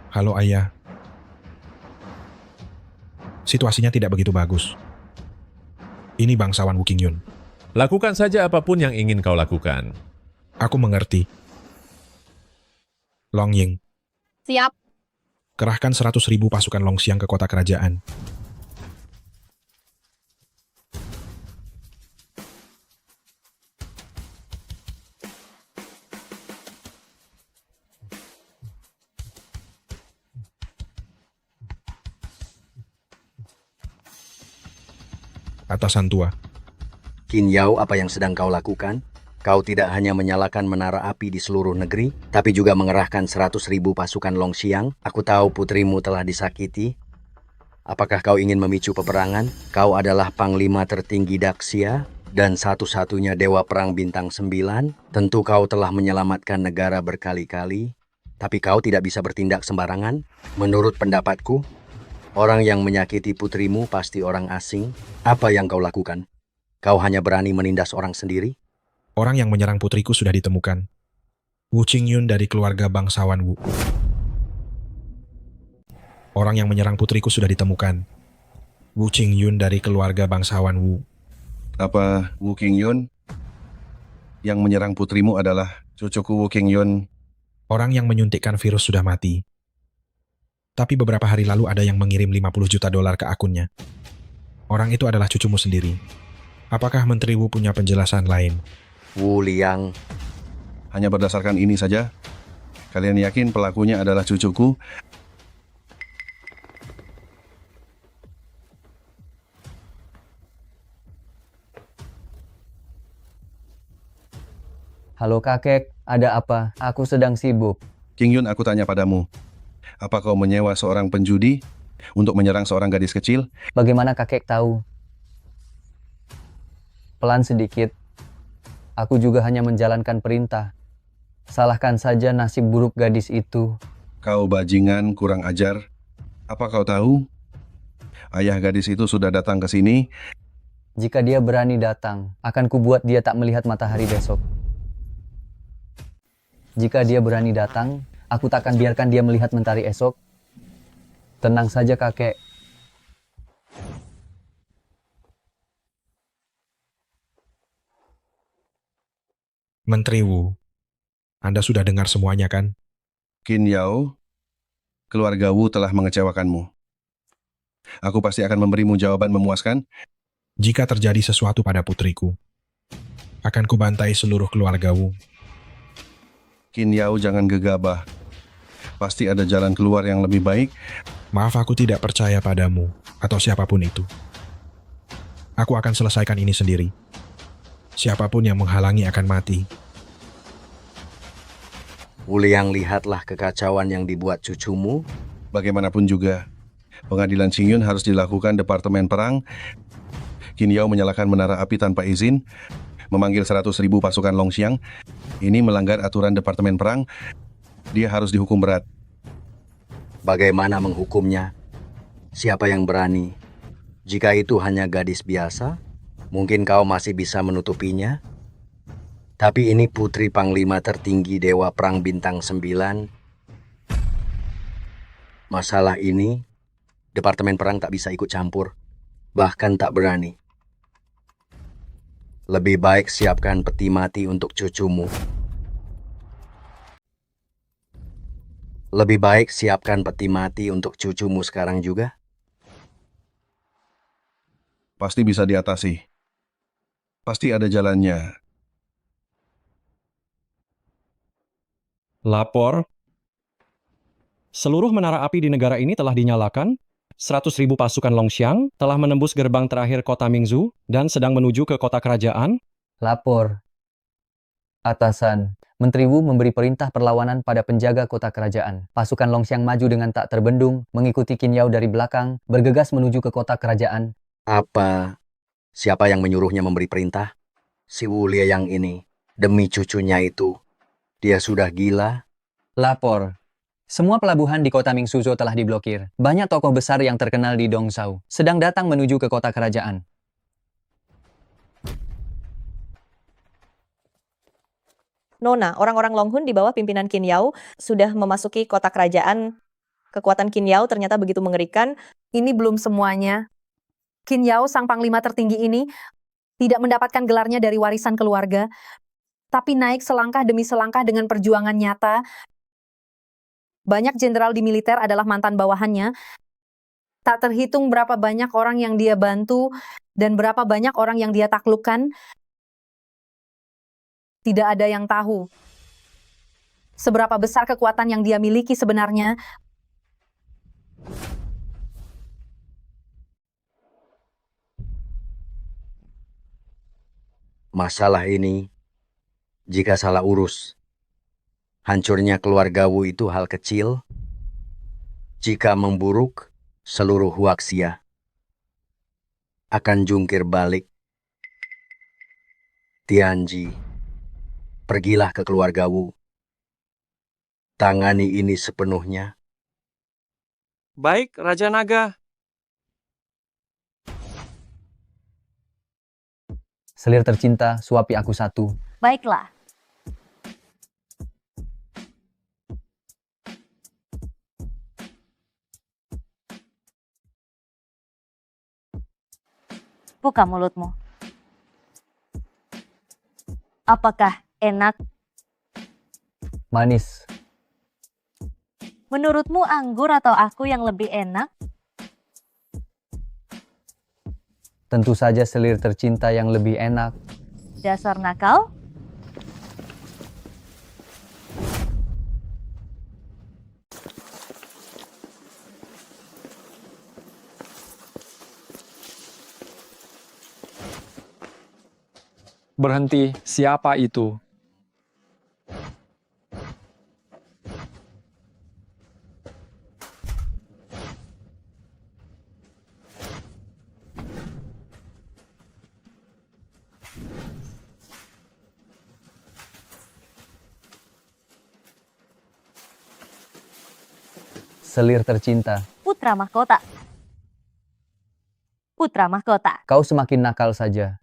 Halo ayah. Situasinya tidak begitu bagus. Ini bangsawan Wu Qingyun. Lakukan saja apapun yang ingin kau lakukan. Aku mengerti. Long Ying, Siap. kerahkan 100.000 pasukan Longxiang ke kota kerajaan. Atasan tua, Qin Yao, apa yang sedang kau lakukan? Kau tidak hanya menyalakan menara api di seluruh negeri, tapi juga mengerahkan 100.000 pasukan Longxiang. Aku tahu putrimu telah disakiti. Apakah kau ingin memicu peperangan? Kau adalah panglima tertinggi Daxia dan satu-satunya dewa perang bintang 9. Tentu kau telah menyelamatkan negara berkali-kali, tapi kau tidak bisa bertindak sembarangan. Menurut pendapatku, orang yang menyakiti putrimu pasti orang asing. Apa yang kau lakukan? Kau hanya berani menindas orang sendiri? orang yang menyerang putriku sudah ditemukan. Wu Qingyun dari keluarga bangsawan Wu. Orang yang menyerang putriku sudah ditemukan. Wu Qingyun dari keluarga bangsawan Wu. Apa Wu Qingyun yang menyerang putrimu adalah cucuku Wu Qingyun? Orang yang menyuntikkan virus sudah mati. Tapi beberapa hari lalu ada yang mengirim 50 juta dolar ke akunnya. Orang itu adalah cucumu sendiri. Apakah Menteri Wu punya penjelasan lain? Wu Liang. Hanya berdasarkan ini saja, kalian yakin pelakunya adalah cucuku? Halo kakek, ada apa? Aku sedang sibuk. Qingyun, aku tanya padamu. Apa kau menyewa seorang penjudi untuk menyerang seorang gadis kecil? Bagaimana kakek tahu? Pelan sedikit. Aku juga hanya menjalankan perintah. Salahkan saja nasib buruk gadis itu. Kau bajingan kurang ajar. Apa kau tahu? Ayah gadis itu sudah datang ke sini. Jika dia berani datang, akan kubuat dia tak melihat matahari besok. Jika dia berani datang, aku tak akan biarkan dia melihat mentari esok. Tenang saja, kakek. Menteri Wu, Anda sudah dengar semuanya kan? Qin Yao, keluarga Wu telah mengecewakanmu. Aku pasti akan memberimu jawaban memuaskan. Jika terjadi sesuatu pada putriku, akan kubantai seluruh keluarga Wu. Qin Yao, jangan gegabah. Pasti ada jalan keluar yang lebih baik. Maaf, aku tidak percaya padamu atau siapapun itu. Aku akan selesaikan ini sendiri. Siapapun yang menghalangi akan mati. Wuliang, lihatlah kekacauan yang dibuat cucumu. Bagaimanapun juga, pengadilan Xingyun harus dilakukan Departemen Perang. Qin Yao menyalakan menara api tanpa izin, memanggil 100.000 pasukan Longxiang. Ini melanggar aturan Departemen Perang. Dia harus dihukum berat. Bagaimana menghukumnya? Siapa yang berani? Jika itu hanya gadis biasa, mungkin kau masih bisa menutupinya. Tapi ini putri Panglima tertinggi Dewa Perang Bintang 9. Masalah ini, Departemen Perang tak bisa ikut campur. Bahkan tak berani. Lebih baik siapkan peti mati untuk cucumu. Lebih baik siapkan peti mati untuk cucumu sekarang juga. Pasti bisa diatasi. Pasti ada jalannya. Lapor. Seluruh menara api di negara ini telah dinyalakan. 100.000 pasukan Longxiang telah menembus gerbang terakhir kota Mingzhu dan sedang menuju ke kota kerajaan. Lapor. Atasan, Menteri Wu memberi perintah perlawanan pada penjaga kota kerajaan. Pasukan Longxiang maju dengan tak terbendung, mengikuti Qin Yao dari belakang, bergegas menuju ke kota kerajaan. Apa? Siapa yang menyuruhnya memberi perintah? Si Wulia yang ini, demi cucunya itu. Dia sudah gila. Lapor. Semua pelabuhan di kota Mingzhou telah diblokir. Banyak tokoh besar yang terkenal di Dongzhou sedang datang menuju ke kota kerajaan. Nona, orang-orang Longhun di bawah pimpinan Qin Yao sudah memasuki kota kerajaan. Kekuatan Qin Yao ternyata begitu mengerikan. Ini belum semuanya. Qin Yao, sang panglima tertinggi ini, tidak mendapatkan gelarnya dari warisan keluarga, tapi naik selangkah demi selangkah dengan perjuangan nyata. Banyak jenderal di militer adalah mantan bawahannya. Tak terhitung berapa banyak orang yang dia bantu dan berapa banyak orang yang dia taklukkan. Tidak ada yang tahu seberapa besar kekuatan yang dia miliki sebenarnya. Masalah ini, jika salah urus, hancurnya keluarga Wu itu hal kecil. Jika memburuk, seluruh Huaxia akan jungkir balik. Tianji, pergilah ke keluarga Wu. Tangani ini sepenuhnya. Baik, Raja Naga. Selir tercinta, suapi aku satu. Baiklah. Buka mulutmu. Apakah enak? Manis. Menurutmu anggur atau aku yang lebih enak? Tentu saja selir tercinta yang lebih enak. Dasar nakal? Berhenti, siapa itu? Selir tercinta, Putra mahkota. Putra mahkota. kau semakin nakal saja.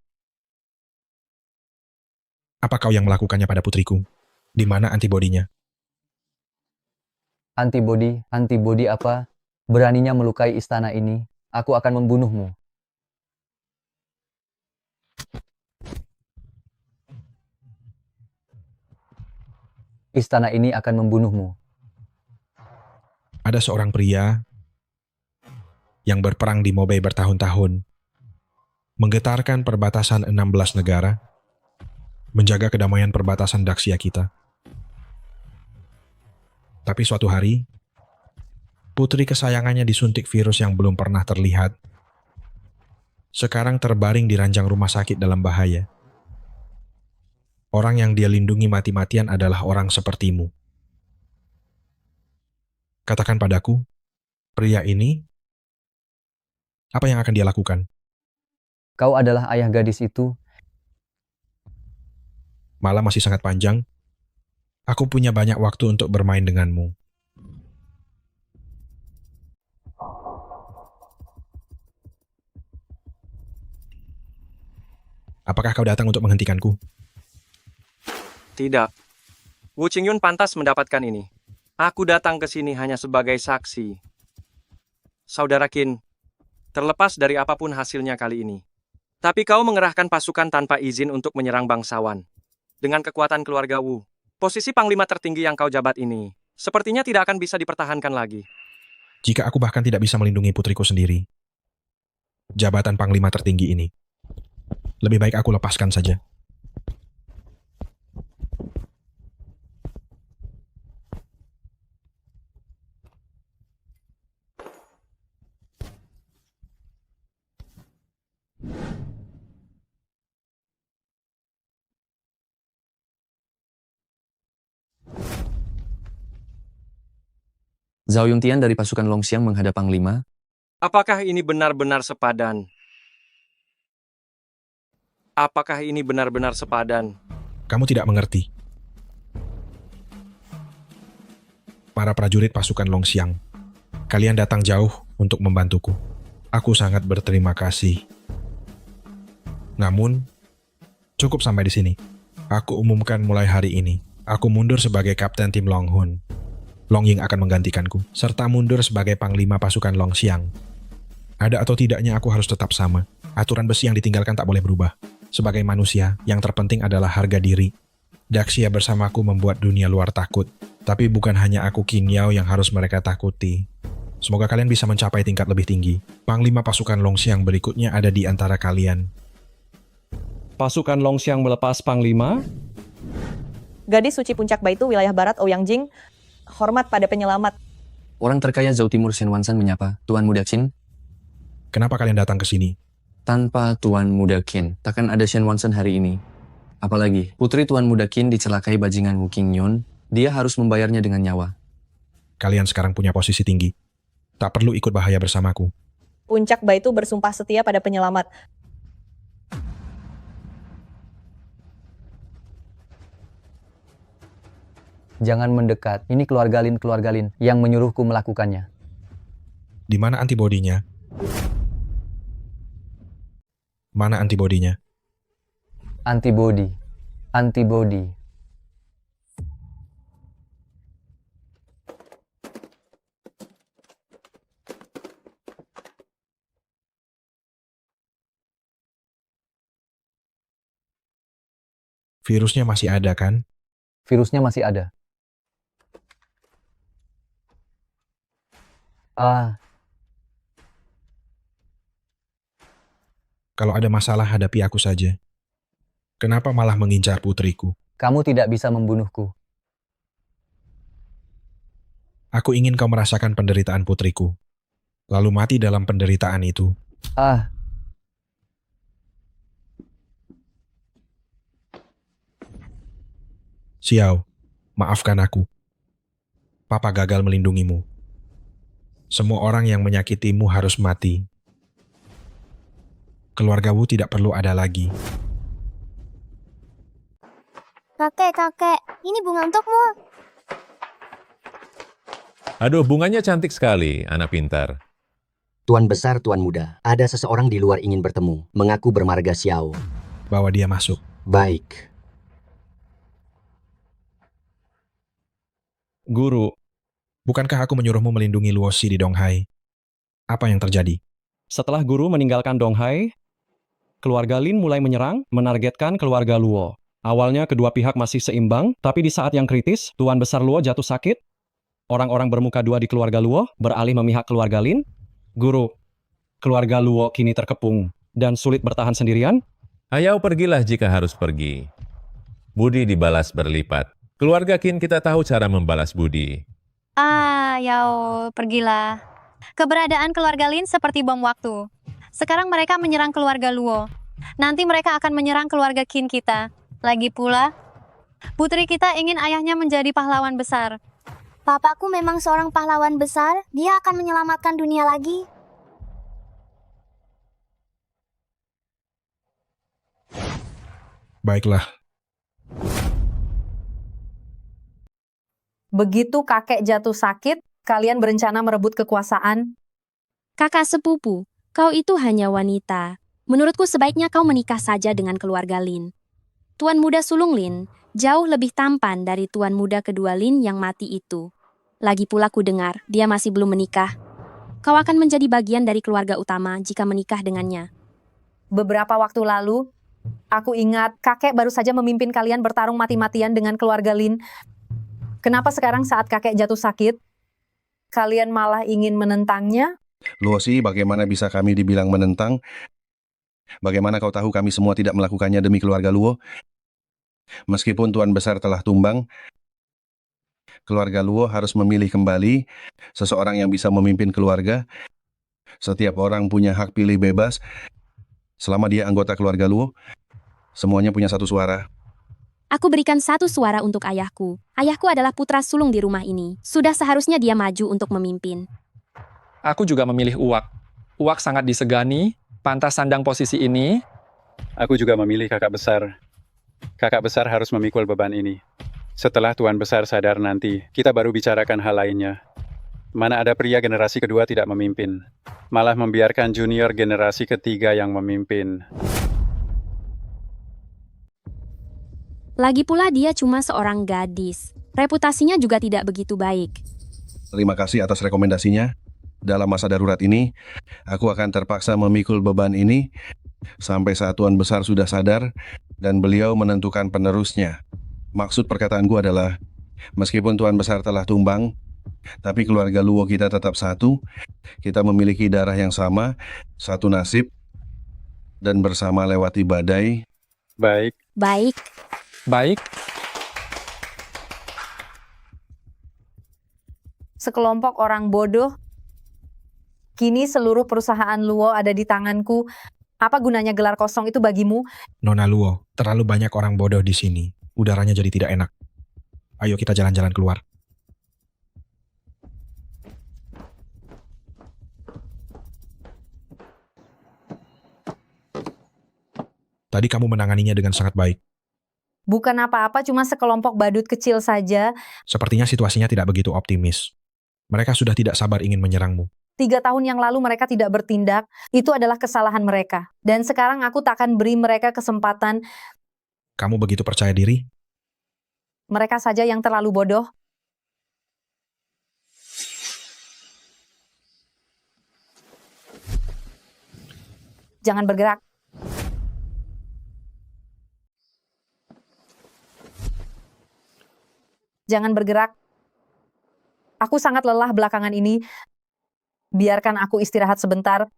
Apa kau yang melakukannya pada putriku? Di mana antibodinya? Antibodi apa? Beraninya melukai istana ini, aku akan membunuhmu. Istana ini akan membunuhmu. Ada seorang pria yang berperang di Mobei bertahun-tahun, menggetarkan perbatasan 16 negara, menjaga kedamaian perbatasan Daxia kita. Tapi suatu hari, putri kesayangannya disuntik virus yang belum pernah terlihat. Sekarang terbaring di ranjang rumah sakit dalam bahaya. Orang yang dia lindungi mati-matian adalah orang sepertimu. Katakan padaku, pria ini, apa yang akan dia lakukan? Kau adalah ayah gadis itu. Malam masih sangat panjang. Aku punya banyak waktu untuk bermain denganmu. Apakah kau datang untuk menghentikanku? Tidak. Wu Qingyun pantas mendapatkan ini. Aku datang ke sini hanya sebagai saksi. Saudara Qin, terlepas dari apapun hasilnya kali ini. Tapi kau mengerahkan pasukan tanpa izin untuk menyerang bangsawan. Dengan kekuatan keluarga Wu, posisi panglima tertinggi yang kau jabat ini, sepertinya tidak akan bisa dipertahankan lagi. Jika aku bahkan tidak bisa melindungi putriku sendiri, jabatan panglima tertinggi ini, lebih baik aku lepaskan saja. Zhao Yongtian dari pasukan Longxiang menghadap Panglima. Apakah ini benar-benar sepadan? Apakah ini benar-benar sepadan? Kamu tidak mengerti. Para prajurit pasukan Longxiang, kalian datang jauh untuk membantuku. Aku sangat berterima kasih. Namun, cukup sampai di sini. Aku umumkan mulai hari ini, aku mundur sebagai kapten tim Longhun. Long Ying akan menggantikanku, serta mundur sebagai panglima pasukan Longxiang. Ada atau tidaknya aku harus tetap sama. Aturan besi yang ditinggalkan tak boleh berubah. Sebagai manusia, yang terpenting adalah harga diri. Daxia bersamaku membuat dunia luar takut. Tapi bukan hanya aku Qin Yao yang harus mereka takuti. Semoga kalian bisa mencapai tingkat lebih tinggi. Panglima pasukan Longxiang berikutnya ada di antara kalian. Pasukan Longxiang melepas Panglima. Gadis suci puncak baitu wilayah barat Ouyang Jing, hormat pada penyelamat. Orang terkaya Zhao Timur Shen Wansan menyapa, Tuan Muda Qin. Kenapa kalian datang ke sini? Tanpa Tuan Muda Qin, takkan ada Shen Wansan hari ini. Apalagi, putri Tuan Muda Qin dicelakai bajingan Wu Qingyun, dia harus membayarnya dengan nyawa. Kalian sekarang punya posisi tinggi. Tak perlu ikut bahaya bersamaku. Puncak baitu bersumpah setia pada penyelamat. Jangan mendekat, ini keluarga Lin yang menyuruhku melakukannya. Di mana antibodinya? Mana antibodinya? Antibodi. Virusnya masih ada kan? Virusnya masih ada. Kalau ada masalah hadapi aku saja. Kenapa malah mengincar putriku? Kamu tidak bisa membunuhku. Aku ingin kau merasakan penderitaan putriku. Lalu mati dalam penderitaan itu. Xiao, maafkan aku. Papa gagal melindungimu. Semua orang yang menyakitimu harus mati. Keluarga Wu tidak perlu ada lagi. Kakek, ini bunga untukmu. Aduh, bunganya cantik sekali, anak pintar. Tuan Besar, Tuan Muda, ada seseorang di luar ingin bertemu, mengaku bermarga Xiao. Bawa dia masuk. Baik. Guru, Bukankah aku menyuruhmu melindungi Luosi di Donghai? Apa yang terjadi? setelah guru meninggalkan Donghai, keluarga Lin mulai menyerang, menargetkan keluarga Luo. Awalnya kedua pihak masih seimbang, tapi di saat yang kritis, Tuan Besar Luo jatuh sakit. Orang-orang bermuka dua di keluarga Luo beralih memihak keluarga Lin. Guru, keluarga Luo kini terkepung dan sulit bertahan sendirian. Ayo pergilah jika harus pergi. Budi dibalas berlipat. Keluarga Qin kita tahu cara membalas budi. Yao, pergilah. Keberadaan keluarga Lin seperti bom waktu. Sekarang mereka menyerang keluarga Luo. Nanti mereka akan menyerang keluarga Qin kita. Lagi pula, putri kita ingin ayahnya menjadi pahlawan besar. Papaku memang seorang pahlawan besar, dia akan menyelamatkan dunia lagi. Baiklah, Begitu kakek jatuh sakit, kalian berencana merebut kekuasaan. Kakak sepupu, kau itu hanya wanita. Menurutku sebaiknya kau menikah saja dengan keluarga Lin. Tuan muda sulung Lin jauh lebih tampan dari tuan muda kedua Lin yang mati itu. Lagi pula ku dengar dia masih belum menikah. Kau akan menjadi bagian dari keluarga utama jika menikah dengannya. Beberapa waktu lalu, aku ingat kakek baru saja memimpin kalian bertarung mati-matian dengan keluarga Lin. Kenapa sekarang saat kakek jatuh sakit, kalian malah ingin menentangnya? Luosi, bagaimana bisa kami dibilang menentang? Bagaimana kau tahu kami semua tidak melakukannya demi keluarga Luo? Meskipun Tuan Besar telah tumbang, keluarga Luo harus memilih kembali seseorang yang bisa memimpin keluarga. Setiap orang punya hak pilih bebas. Selama dia anggota keluarga Luo, semuanya punya satu suara. Aku berikan satu suara untuk ayahku. Ayahku adalah putra sulung di rumah ini. Sudah seharusnya dia maju untuk memimpin. Aku juga memilih Uwak. Uwak sangat disegani, pantas sandang posisi ini. Aku juga memilih kakak besar. Kakak besar harus memikul beban ini. Setelah Tuan Besar sadar nanti, kita baru bicarakan hal lainnya. Mana ada pria generasi kedua tidak memimpin. Malah membiarkan junior generasi ketiga yang memimpin. Lagi pula dia cuma seorang gadis. Reputasinya juga tidak begitu baik. Terima kasih atas rekomendasinya. Dalam masa darurat ini, aku akan terpaksa memikul beban ini sampai saat Tuan Besar sudah sadar dan beliau menentukan penerusnya. Maksud perkataanku adalah, meskipun Tuan Besar telah tumbang, tapi keluarga Luo kita tetap satu, kita memiliki darah yang sama, satu nasib, dan bersama lewati badai. Baik. Baik. Baik. Sekelompok orang bodoh. Kini seluruh perusahaan Luo ada di tanganku. Apa gunanya gelar kosong itu bagimu? Nona Luo, terlalu banyak orang bodoh di sini. Udaranya jadi tidak enak. Ayo kita jalan-jalan keluar. Tadi kamu menanganinya dengan sangat baik. Bukan apa-apa, cuma sekelompok badut kecil saja. Sepertinya situasinya tidak begitu optimis. Mereka sudah tidak sabar ingin menyerangmu. 3 tahun yang lalu mereka tidak bertindak, itu adalah kesalahan mereka. Dan sekarang aku tak akan beri mereka kesempatan. Kamu begitu percaya diri? Mereka saja yang terlalu bodoh. Jangan bergerak. Jangan bergerak. Aku sangat lelah belakangan ini. Biarkan aku istirahat sebentar.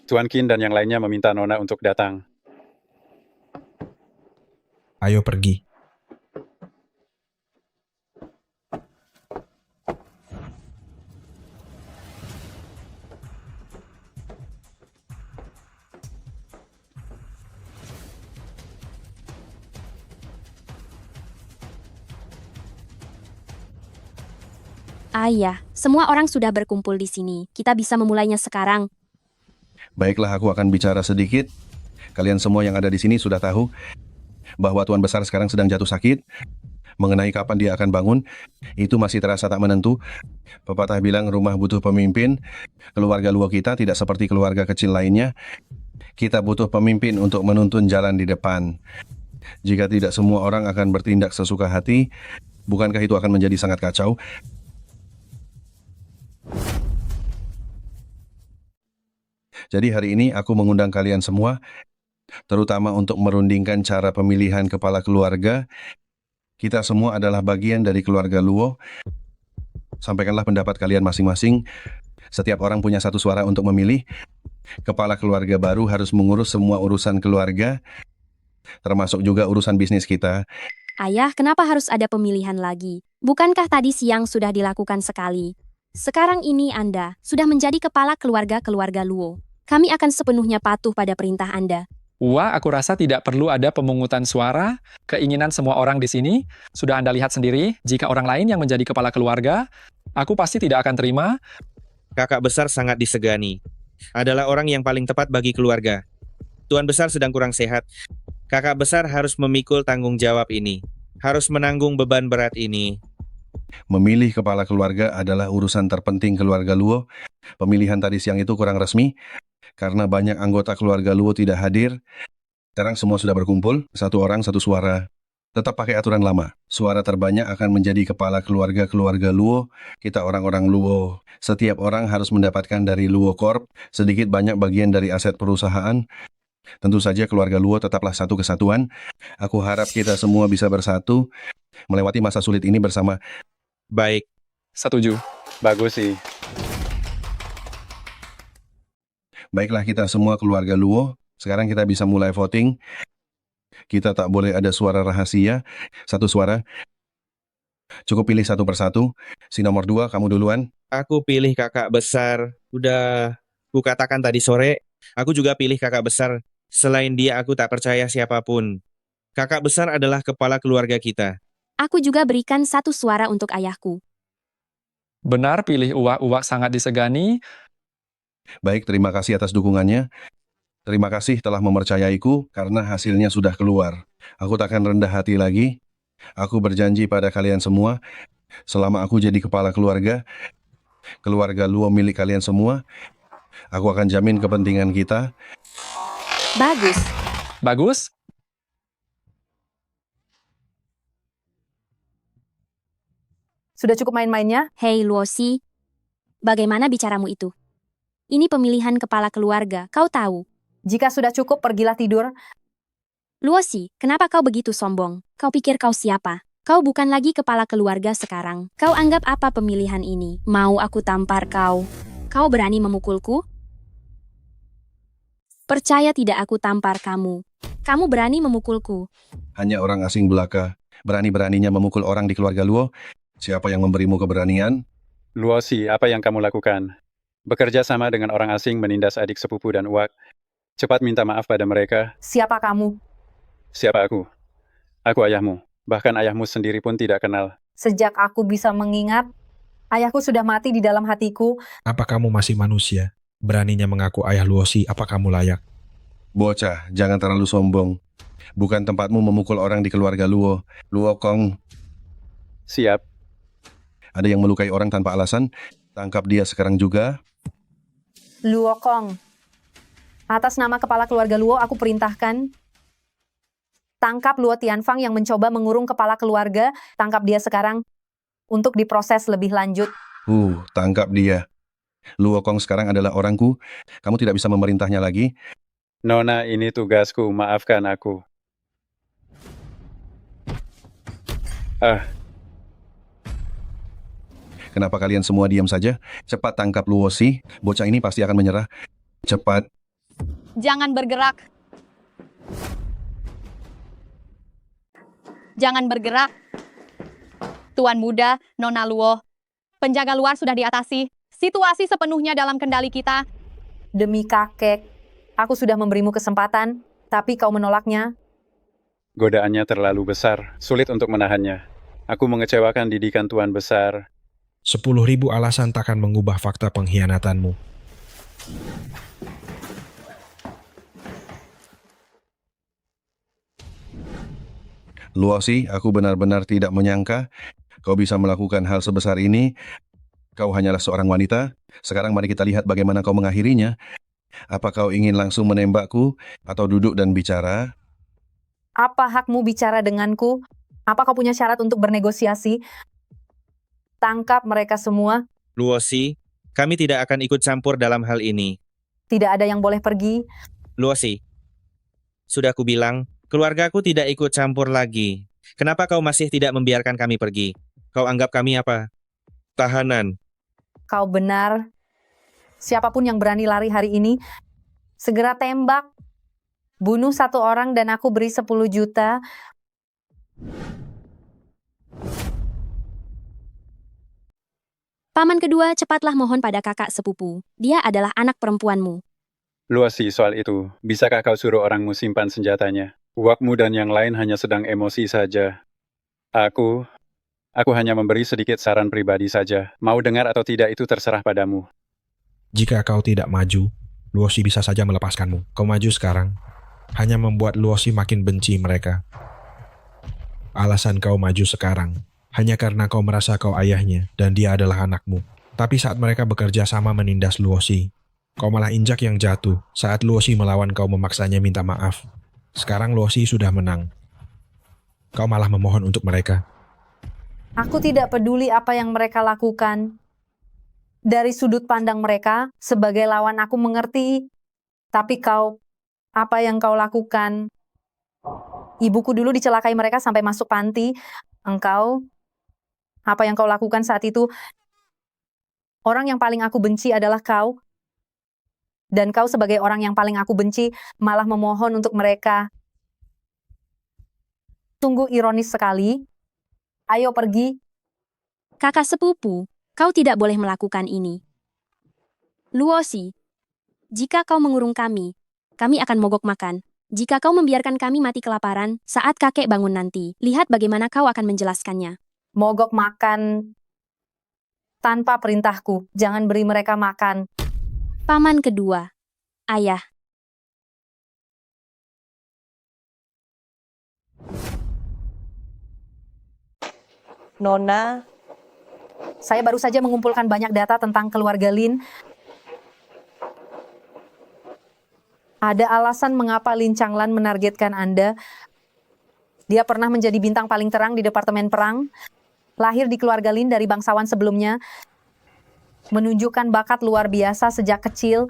Tuan Qin dan yang lainnya meminta Nona untuk datang. Ayo pergi. Ayah, semua orang sudah berkumpul di sini. Kita bisa memulainya sekarang. Baiklah, aku akan bicara sedikit. Kalian semua yang ada di sini sudah tahu bahwa Tuan Besar sekarang sedang jatuh sakit. Mengenai kapan dia akan bangun, itu masih terasa tak menentu. Pepatah bilang rumah butuh pemimpin. Keluarga Luo kita tidak seperti keluarga kecil lainnya. Kita butuh pemimpin untuk menuntun jalan di depan. Jika tidak semua orang akan bertindak sesuka hati, bukankah itu akan menjadi sangat kacau? Jadi hari ini aku mengundang kalian semua, terutama untuk merundingkan cara pemilihan kepala keluarga. Kita semua adalah bagian dari keluarga Luo. Sampaikanlah pendapat kalian masing-masing. Setiap orang punya satu suara untuk memilih. Kepala keluarga baru harus mengurus semua urusan keluarga, termasuk juga urusan bisnis kita. Ayah, kenapa harus ada pemilihan lagi? Bukankah tadi siang sudah dilakukan sekali? Sekarang ini Anda sudah menjadi kepala keluarga Luo. Kami akan sepenuhnya patuh pada perintah Anda. Wah, aku rasa tidak perlu ada pemungutan suara. Keinginan semua orang di sini sudah Anda lihat sendiri. Jika orang lain yang menjadi kepala keluarga, aku pasti tidak akan terima. Kakak besar sangat disegani. Adalah orang yang paling tepat bagi keluarga. Tuan besar sedang kurang sehat. Kakak besar harus memikul tanggung jawab ini. Harus menanggung beban berat ini. Memilih kepala keluarga adalah urusan terpenting keluarga Luo. Pemilihan tadi siang itu kurang resmi, karena banyak anggota keluarga Luo tidak hadir. Sekarang semua sudah berkumpul, satu orang satu suara. Tetap pakai aturan lama. Suara terbanyak akan menjadi kepala keluarga Luo. Kita orang-orang Luo. Setiap orang harus mendapatkan dari Luo Corp sedikit banyak bagian dari aset perusahaan. Tentu saja keluarga Luo tetaplah satu kesatuan. Aku harap kita semua bisa bersatu, melewati masa sulit ini bersama. Baik. Setuju. Bagus sih. Baiklah kita semua keluarga Luo, sekarang kita bisa mulai voting. Kita tak boleh ada suara rahasia, satu suara. Cukup pilih satu persatu. Si nomor 2, kamu duluan. Aku pilih kakak besar. Udah kukatakan tadi sore, aku juga pilih kakak besar. Selain dia, aku tak percaya siapapun. Kakak besar adalah kepala keluarga kita. Aku juga berikan satu suara untuk ayahku. Benar, pilih Uwak sangat disegani. Baik, terima kasih atas dukungannya. Terima kasih telah mempercayaiku karena hasilnya sudah keluar. Aku takkan rendah hati lagi. Aku berjanji pada kalian semua, selama aku jadi kepala keluarga Luo milik kalian semua, aku akan jamin kepentingan kita. Bagus. Bagus? Sudah cukup main-mainnya? Hei Luosi, bagaimana bicaramu itu? Ini pemilihan kepala keluarga, kau tahu. Jika sudah cukup, pergilah tidur. Luosi, kenapa kau begitu sombong? Kau pikir kau siapa? Kau bukan lagi kepala keluarga sekarang. Kau anggap apa pemilihan ini? Mau aku tampar kau? Kau berani memukulku? Percaya tidak aku tampar kamu. Kamu berani memukulku. Hanya orang asing belaka, berani-beraninya memukul orang di keluarga Luo. Siapa yang memberimu keberanian? Luosi, apa yang kamu lakukan? Bekerja sama dengan orang asing menindas adik sepupu dan Uwak. Cepat minta maaf pada mereka. Siapa kamu? Siapa aku? Aku ayahmu. Bahkan ayahmu sendiri pun tidak kenal. Sejak aku bisa mengingat, ayahku sudah mati di dalam hatiku. Apa kamu masih manusia? Beraninya mengaku ayah Luosi, apa kamu layak? Bocah, jangan terlalu sombong. Bukan tempatmu memukul orang di keluarga Luo. Luo Kong. Siap. Ada yang melukai orang tanpa alasan, tangkap dia sekarang juga. Luo Kong. Atas nama kepala keluarga Luo, aku perintahkan tangkap Luo Tianfang yang mencoba mengurung kepala keluarga. Tangkap dia sekarang untuk diproses lebih lanjut. Tangkap dia. Luo Kong sekarang adalah orangku. Kamu tidak bisa memerintahnya lagi. Nona, ini tugasku. Maafkan aku. Kenapa kalian semua diam saja? Cepat tangkap Luosi. Bocah ini pasti akan menyerah. Cepat. Jangan bergerak. Jangan bergerak. Tuan muda, Nona Luo. Penjaga luar sudah diatasi. Situasi sepenuhnya dalam kendali kita. Demi kakek, aku sudah memberimu kesempatan, tapi kau menolaknya. Godaannya terlalu besar. Sulit untuk menahannya. Aku mengecewakan didikan Tuan Besar. 10.000 alasan takkan mengubah fakta pengkhianatanmu. Luosi, aku benar-benar tidak menyangka kau bisa melakukan hal sebesar ini. Kau hanyalah seorang wanita. Sekarang mari kita lihat bagaimana kau mengakhirinya. Apa kau ingin langsung menembakku atau duduk dan bicara? Apa hakmu bicara denganku? Apa kau punya syarat untuk bernegosiasi? Tangkap mereka semua. Luosi, kami tidak akan ikut campur dalam hal ini. Tidak ada yang boleh pergi. Luosi, sudah kubilang, keluargaku tidak ikut campur lagi. Kenapa kau masih tidak membiarkan kami pergi? Kau anggap kami apa? Tahanan. Kau benar. Siapapun yang berani lari hari ini, segera tembak. Bunuh 1 orang dan aku beri 10 juta. Paman kedua, cepatlah mohon pada kakak sepupu. Dia adalah anak perempuanmu. Luosi, soal itu, bisakah kau suruh orangmu simpan senjatanya? Uakmu dan yang lain hanya sedang emosi saja. Aku hanya memberi sedikit saran pribadi saja. Mau dengar atau tidak itu terserah padamu. Jika kau tidak maju, Luosi bisa saja melepaskanmu. Kau maju sekarang, hanya membuat Luosi makin benci mereka. Alasan kau maju sekarang, hanya karena kau merasa kau ayahnya dan dia adalah anakmu. Tapi saat mereka bekerja sama menindas Luosi, kau malah injak yang jatuh saat Luosi melawan kau memaksanya minta maaf. Sekarang Luosi sudah menang. Kau malah memohon untuk mereka. Aku tidak peduli apa yang mereka lakukan. Dari sudut pandang mereka, sebagai lawan aku mengerti. Tapi kau, apa yang kau lakukan? Ibuku dulu dicelakai mereka sampai masuk panti. Engkau, apa yang kau lakukan saat itu? Orang yang paling aku benci adalah kau. Dan kau sebagai orang yang paling aku benci, malah memohon untuk mereka. Sungguh ironis sekali. Ayo pergi. Kakak sepupu, kau tidak boleh melakukan ini. Luosi, jika kau mengurung kami akan mogok makan. Jika kau membiarkan kami mati kelaparan saat kakek bangun nanti, lihat bagaimana kau akan menjelaskannya. Mogok makan tanpa perintahku. Jangan beri mereka makan. Paman kedua, ayah. Nona, Saya baru saja mengumpulkan banyak data tentang keluarga Lin. Ada alasan mengapa Lin Changlan menargetkan Anda. Dia pernah menjadi bintang paling terang di Departemen Perang. Lahir di keluarga Lin dari bangsawan sebelumnya. Menunjukkan bakat luar biasa sejak kecil.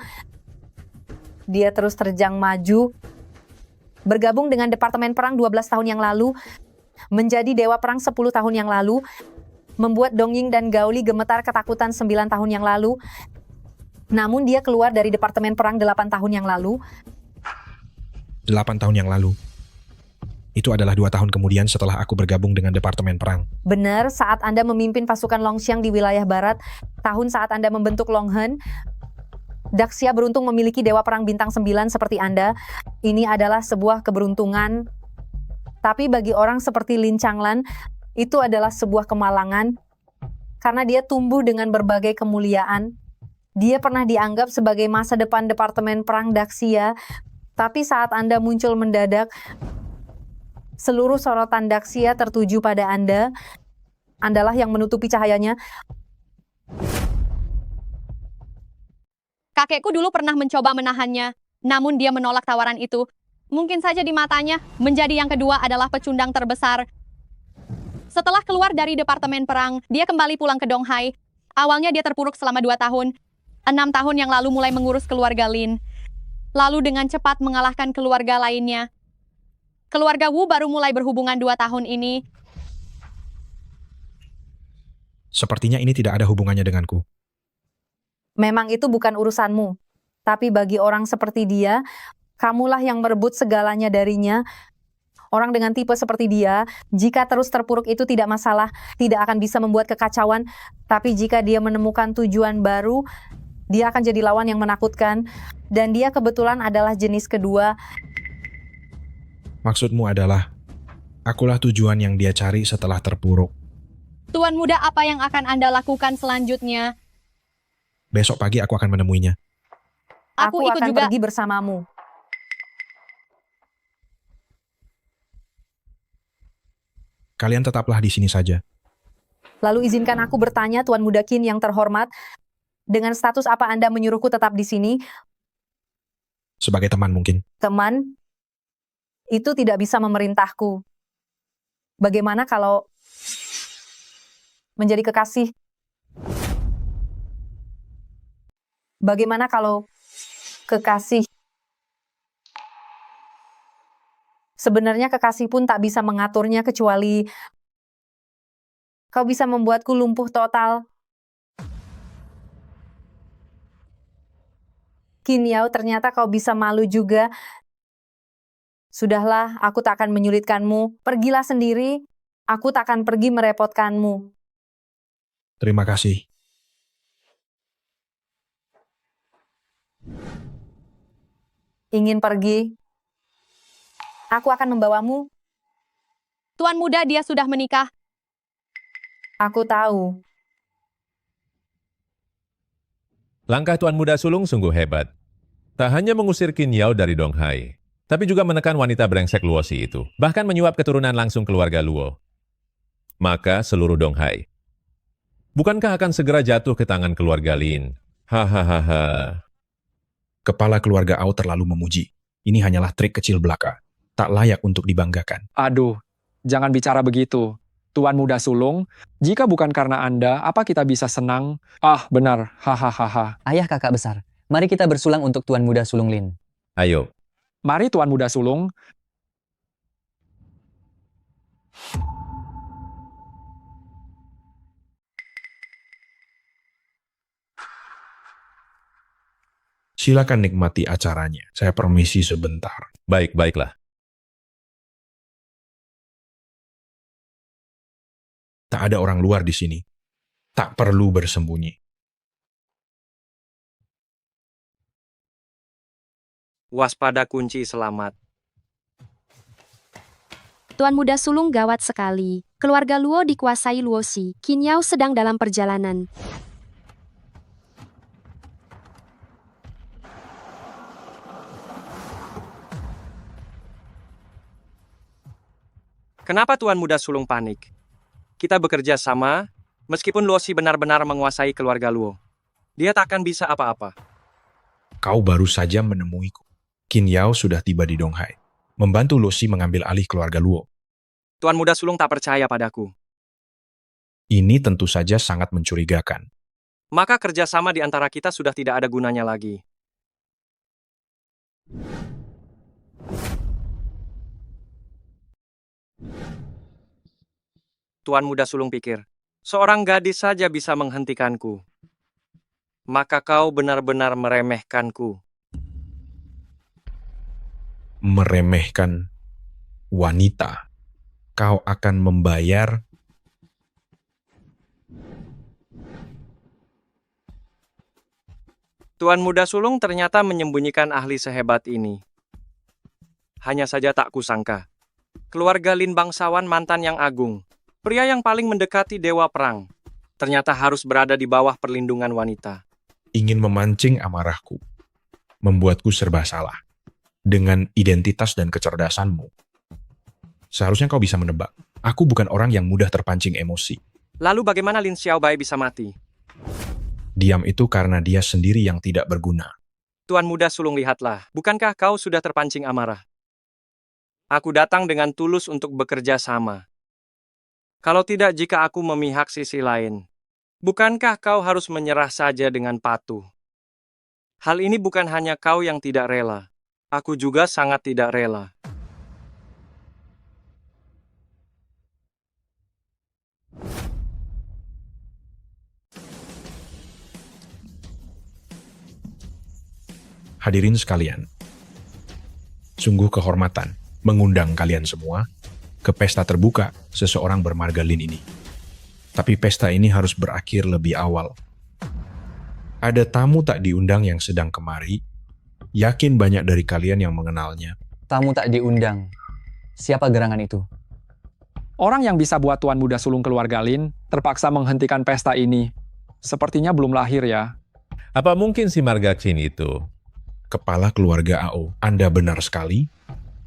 Dia terus terjang maju. Bergabung dengan Departemen Perang 12 tahun yang lalu. Menjadi Dewa Perang 10 tahun yang lalu. Membuat Dongying dan Gaoli gemetar ketakutan 9 tahun yang lalu. Namun dia keluar dari Departemen Perang 8 tahun yang lalu. 8 tahun yang lalu. Itu adalah 2 tahun kemudian setelah aku bergabung dengan Departemen Perang. Benar, saat Anda memimpin pasukan Longxiang di wilayah barat, tahun saat Anda membentuk Longhen, Daxia beruntung memiliki Dewa Perang Bintang 9 seperti Anda. Ini adalah sebuah keberuntungan. Tapi bagi orang seperti Lin Changlan, itu adalah sebuah kemalangan. Karena dia tumbuh dengan berbagai kemuliaan. Dia pernah dianggap sebagai masa depan Departemen Perang Daxia. Tapi saat Anda muncul mendadak, seluruh sorotan Daxia tertuju pada Anda. Andalah yang menutupi cahayanya. Kakekku dulu pernah mencoba menahannya, namun dia menolak tawaran itu. Mungkin saja di matanya, menjadi yang kedua adalah pecundang terbesar. Setelah keluar dari Departemen Perang, dia kembali pulang ke Donghai. Awalnya dia terpuruk selama 2 tahun. 6 tahun yang lalu mulai mengurus keluarga Lin. Lalu dengan cepat mengalahkan keluarga lainnya. Keluarga Wu baru mulai berhubungan 2 tahun ini. Sepertinya ini tidak ada hubungannya denganku. Memang itu bukan urusanmu. Tapi bagi orang seperti dia, kamulah yang merebut segalanya darinya. Orang dengan tipe seperti dia, jika terus terpuruk itu tidak masalah, tidak akan bisa membuat kekacauan. Tapi jika dia menemukan tujuan baru, dia akan jadi lawan yang menakutkan. Dan dia kebetulan adalah jenis kedua. Maksudmu adalah, akulah tujuan yang dia cari setelah terpuruk. Tuan muda, apa yang akan Anda lakukan selanjutnya? Besok pagi aku akan menemuinya. Aku ikut akan juga. pergi bersamamu. Kalian tetaplah di sini saja. Lalu izinkan aku bertanya, Tuan Muda Qin yang terhormat, dengan status apa Anda menyuruhku tetap di sini? Sebagai teman mungkin. Teman, itu tidak bisa memerintahku. Bagaimana kalau menjadi kekasih? Bagaimana kalau kekasih? Sebenarnya kekasih pun tak bisa mengaturnya kecuali kau bisa membuatku lumpuh total. Qin Yao, ternyata kau bisa malu juga. Sudahlah, aku tak akan menyulitkanmu. Pergilah sendiri, aku tak akan pergi merepotkanmu. Terima kasih. Ingin pergi? Aku akan membawamu. Tuan muda, dia sudah menikah. Aku tahu. Langkah Tuan Muda Sulung sungguh hebat. Tak hanya mengusir Qin Yao dari Donghai, tapi juga menekan wanita brengsek Luosi itu, bahkan menyuap keturunan langsung keluarga Luo. Maka seluruh Donghai, bukankah akan segera jatuh ke tangan keluarga Lin? Hahaha. Kepala keluarga Ao terlalu memuji. Ini hanyalah trik kecil belaka. Tak layak untuk dibanggakan. Aduh, jangan bicara begitu. Tuan Muda Sulung, jika bukan karena Anda, apa kita bisa senang? Ah, benar. Hahaha. Ayah kakak besar, mari kita bersulang untuk Tuan Muda Sulung Lin. Ayo. Mari Tuan Muda Sulung. Silakan nikmati acaranya. Saya permisi sebentar. Baiklah. Tak ada orang luar di sini. Tak perlu bersembunyi. Waspada kunci selamat. Tuan Muda Sulung gawat sekali. Keluarga Luo dikuasai Luosi. Qin Yao sedang dalam perjalanan. Kenapa Tuan Muda Sulung panik? Kita bekerja sama, meskipun Luosi benar-benar menguasai keluarga Luo. Dia tak akan bisa apa-apa. Kau baru saja menemuiku. Qin Yao sudah tiba di Donghai, membantu Luosi mengambil alih keluarga Luo. Tuan Muda Sulung tak percaya padaku. Ini tentu saja sangat mencurigakan. Maka kerjasama di antara kita sudah tidak ada gunanya lagi. Tuan Muda Sulung pikir, seorang gadis saja bisa menghentikanku. Maka kau benar-benar meremehkanku. Meremehkan wanita. Kau akan membayar. Tuan Muda Sulung ternyata menyembunyikan ahli sehebat ini. Hanya saja tak kusangka. Keluarga Lin bangsawan mantan yang agung. Pria yang paling mendekati dewa perang. Ternyata harus berada di bawah perlindungan wanita. Ingin memancing amarahku. Membuatku serba salah. Dengan identitas dan kecerdasanmu. Seharusnya kau bisa menebak. Aku bukan orang yang mudah terpancing emosi. Lalu bagaimana Lin Xiaobai bisa mati? Diam itu karena dia sendiri yang tidak berguna. Tuan Muda Sulung, lihatlah. Bukankah kau sudah terpancing amarah? Aku datang dengan tulus untuk bekerja sama. Kalau tidak, jika aku memihak sisi lain, bukankah kau harus menyerah saja dengan patuh? Hal ini bukan hanya kau yang tidak rela. Aku juga sangat tidak rela. Hadirin sekalian, sungguh kehormatan mengundang kalian semua ke pesta terbuka seseorang bermarga Lin ini. Tapi pesta ini harus berakhir lebih awal. Ada tamu tak diundang yang sedang kemari. Yakin banyak dari kalian yang mengenalnya. Tamu tak diundang. Siapa gerangan itu? Orang yang bisa buat Tuan Muda Sulung keluarga Lin terpaksa menghentikan pesta ini. Sepertinya belum lahir ya. Apa mungkin si marga Qin itu? Kepala keluarga Ao, Anda benar sekali.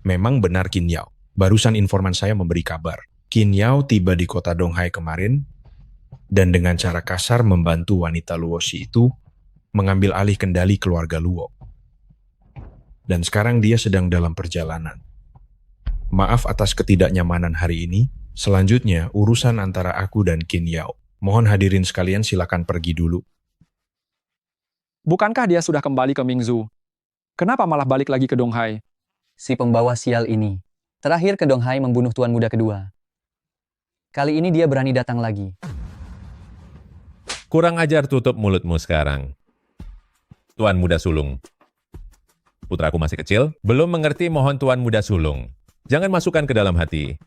Memang benar Qin Yao. Barusan informan saya memberi kabar. Qin Yao tiba di kota Donghai kemarin, dan dengan cara kasar membantu wanita Luosi itu mengambil alih kendali keluarga Luo. Dan sekarang dia sedang dalam perjalanan. Maaf atas ketidaknyamanan hari ini. Selanjutnya, urusan antara aku dan Qin Yao. Mohon hadirin sekalian silakan pergi dulu. Bukankah dia sudah kembali ke Mingzu? Kenapa malah balik lagi ke Donghai? Si pembawa sial ini terakhir ke Donghai membunuh Tuan Muda kedua. Kali ini dia berani datang lagi. Kurang ajar, tutup mulutmu sekarang. Tuan Muda Sulung. Putraku masih kecil, belum mengerti, mohon Tuan Muda Sulung. Jangan masukkan ke dalam hati.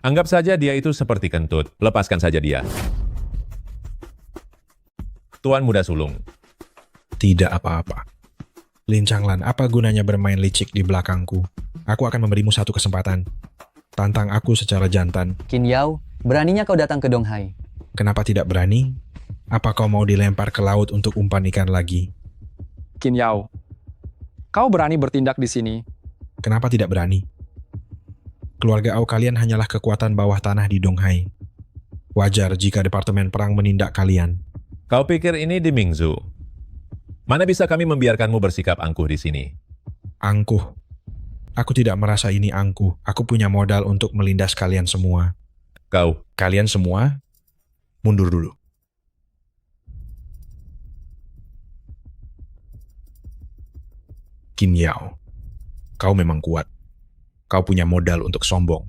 Anggap saja dia itu seperti kentut, lepaskan saja dia. Tuan Muda Sulung. Tidak apa-apa. Lin Changlan, apa gunanya bermain licik di belakangku? Aku akan memberimu satu kesempatan. Tantang aku secara jantan. Qin Yao, beraninya kau datang ke Donghai. Kenapa tidak berani? Apa kau mau dilempar ke laut untuk umpan ikan lagi? Qin Yao, kau berani bertindak di sini. Kenapa tidak berani? Keluarga Ao kalian hanyalah kekuatan bawah tanah di Donghai. Wajar jika Departemen Perang menindak kalian. Kau pikir ini di Mingzu? Mana bisa kami membiarkanmu bersikap angkuh di sini? Angkuh? Aku tidak merasa ini angkuh. Aku punya modal untuk melindas kalian semua. Kalian semua, mundur dulu. Qin Yao, kau memang kuat. Kau punya modal untuk sombong.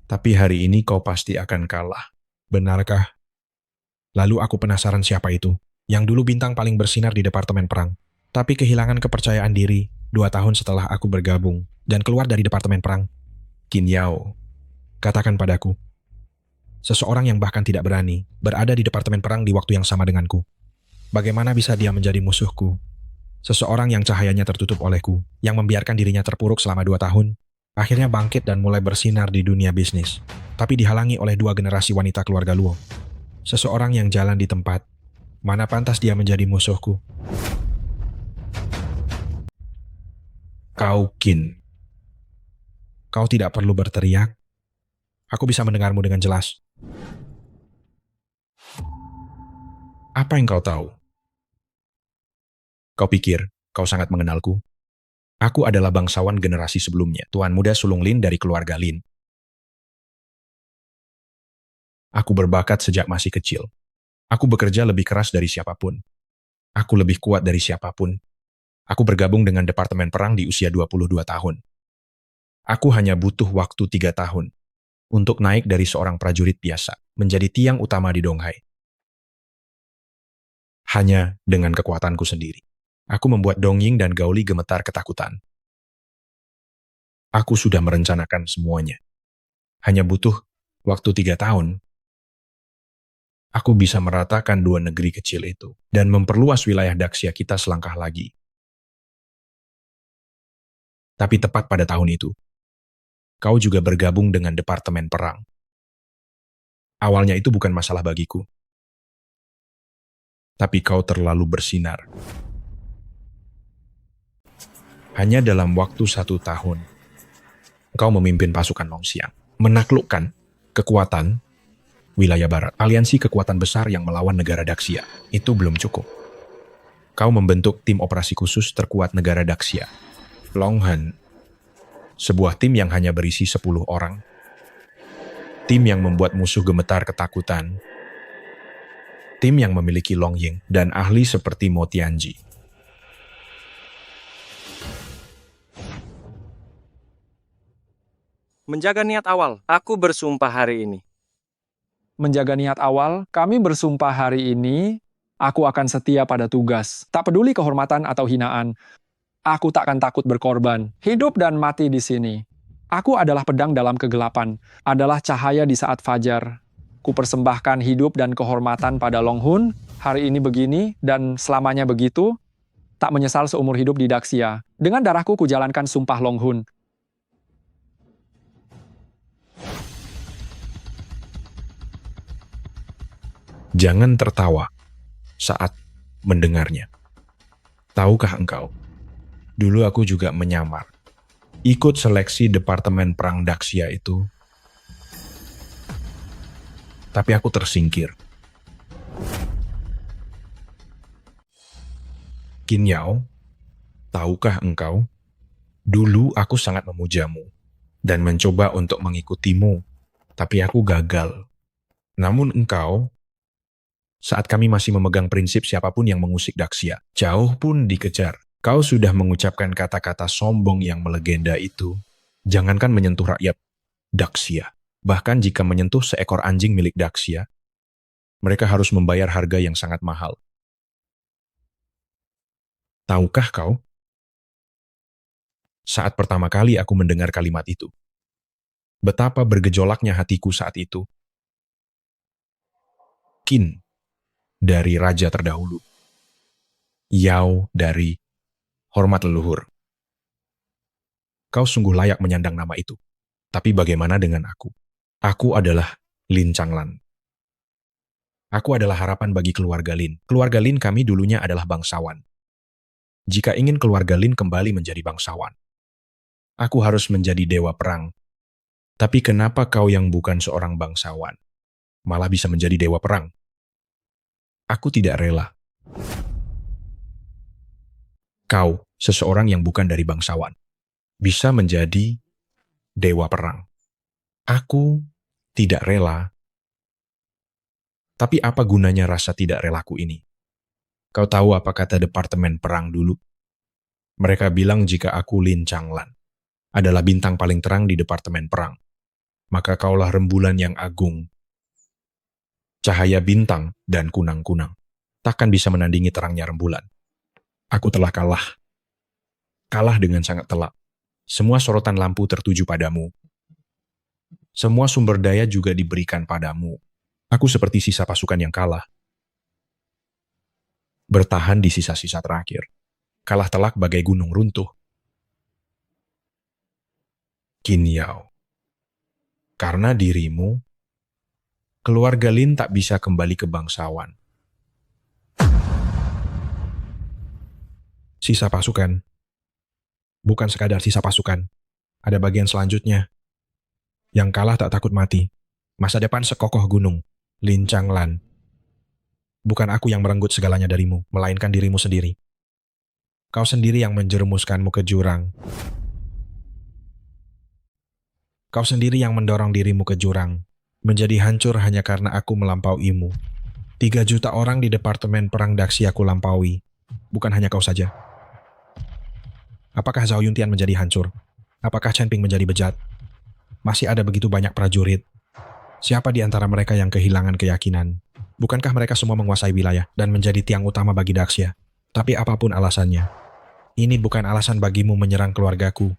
Tapi hari ini kau pasti akan kalah. Benarkah? Lalu aku penasaran siapa itu, yang dulu bintang paling bersinar di Departemen Perang, tapi kehilangan kepercayaan diri 2 tahun setelah aku bergabung dan keluar dari Departemen Perang. Qin Yao, katakan padaku, seseorang yang bahkan tidak berani berada di Departemen Perang di waktu yang sama denganku. Bagaimana bisa dia menjadi musuhku? Seseorang yang cahayanya tertutup olehku, yang membiarkan dirinya terpuruk selama 2 tahun, akhirnya bangkit dan mulai bersinar di dunia bisnis, tapi dihalangi oleh 2 generasi wanita keluarga Luo. Seseorang yang jalan di tempat, mana pantas dia menjadi musuhku? Kau Qin. Kau tidak perlu berteriak. Aku bisa mendengarmu dengan jelas. Apa yang kau tahu? Kau pikir kau sangat mengenalku? Aku adalah bangsawan generasi sebelumnya, Tuan Muda Sulung Lin dari keluarga Lin. Aku berbakat sejak masih kecil. Aku bekerja lebih keras dari siapapun. Aku lebih kuat dari siapapun. Aku bergabung dengan Departemen Perang di usia 22 tahun. Aku hanya butuh waktu 3 tahun untuk naik dari seorang prajurit biasa menjadi tiang utama di Donghai. Hanya dengan kekuatanku sendiri. Aku membuat Dongying dan Gaoli gemetar ketakutan. Aku sudah merencanakan semuanya. Hanya butuh waktu 3 tahun. Aku bisa meratakan 2 negeri kecil itu dan memperluas wilayah Daxia kita selangkah lagi. Tapi tepat pada tahun itu, kau juga bergabung dengan Departemen Perang. Awalnya itu bukan masalah bagiku. Tapi kau terlalu bersinar. Hanya dalam waktu 1 tahun, kau memimpin pasukan Longxiang, menaklukkan kekuatan wilayah barat, aliansi kekuatan besar yang melawan negara Daxia. Itu belum cukup. Kau membentuk tim operasi khusus terkuat negara Daxia, Longhan, sebuah tim yang hanya berisi 10 orang. Tim yang membuat musuh gemetar ketakutan. Tim yang memiliki Longying dan ahli seperti Mo Tianji. Menjaga niat awal, aku bersumpah hari ini. Menjaga niat awal, kami bersumpah hari ini, aku akan setia pada tugas. Tak peduli kehormatan atau hinaan, aku tak akan takut berkorban, hidup dan mati di sini. Aku adalah pedang dalam kegelapan, adalah cahaya di saat fajar. Ku persembahkan hidup dan kehormatan pada Longhun, hari ini begini dan selamanya begitu, tak menyesal seumur hidup di Daxia. Dengan darahku kujalankan sumpah Longhun. Jangan tertawa saat mendengarnya. Tahukah engkau, dulu aku juga menyamar. Ikut seleksi Departemen Perang Daxia itu. tapi aku tersingkir. Qin Yao, tahukah engkau, dulu aku sangat memujamu dan mencoba untuk mengikutimu, tapi aku gagal. Namun engkau, saat kami masih memegang prinsip siapapun yang mengusik Daxia, jauh pun dikejar. Kau sudah mengucapkan kata-kata sombong yang melegenda itu. Jangankan menyentuh rakyat Daxia, bahkan jika menyentuh seekor anjing milik Daxia, mereka harus membayar harga yang sangat mahal. Tahukah kau, saat pertama kali aku mendengar kalimat itu, betapa bergejolaknya hatiku saat itu. Qin dari raja terdahulu, Yao dari hormat leluhur. Kau sungguh layak menyandang nama itu. Tapi bagaimana dengan aku? Aku adalah Lin Changlan. Aku adalah harapan bagi keluarga Lin. Keluarga Lin kami dulunya adalah bangsawan. Jika ingin keluarga Lin kembali menjadi bangsawan, aku harus menjadi dewa perang. Tapi kenapa kau yang bukan seorang bangsawan malah bisa menjadi dewa perang? Aku tidak rela. Kau, seseorang yang bukan dari bangsawan, bisa menjadi dewa perang. Aku tidak rela. Tapi apa gunanya rasa tidak relaku ini? Kau tahu apa kata Departemen Perang dulu? Mereka bilang jika aku Lin Changlan adalah bintang paling terang di Departemen Perang, maka kaulah rembulan yang agung. Cahaya bintang dan kunang-kunang takkan bisa menandingi terangnya rembulan. Aku telah kalah. Kalah dengan sangat telak. Semua sorotan lampu tertuju padamu. Semua sumber daya juga diberikan padamu. Aku seperti sisa pasukan yang kalah. Bertahan di sisa-sisa terakhir. Kalah telak bagai gunung runtuh. Qin Yao, karena dirimu, keluarga Lin tak bisa kembali ke bangsawan. Sisa pasukan. Bukan sekadar sisa pasukan. Ada bagian selanjutnya. Yang kalah tak takut mati. Masa depan sekokoh gunung. Lin Changlan. Bukan aku yang merenggut segalanya darimu, melainkan dirimu sendiri. Kau sendiri yang menjerumuskanmu ke jurang. Kau sendiri yang mendorong dirimu ke jurang. Menjadi hancur hanya karena aku melampauimu. 3 juta orang di Departemen Perang Daxia aku lampaui. Bukan hanya kau saja. Apakah Zhao Yuntian menjadi hancur? Apakah Chen Ping menjadi bejat? Masih ada begitu banyak prajurit. Siapa di antara mereka yang kehilangan keyakinan? Bukankah mereka semua menguasai wilayah dan menjadi tiang utama bagi Daxia? Tapi apapun alasannya, ini bukan alasan bagimu menyerang keluargaku.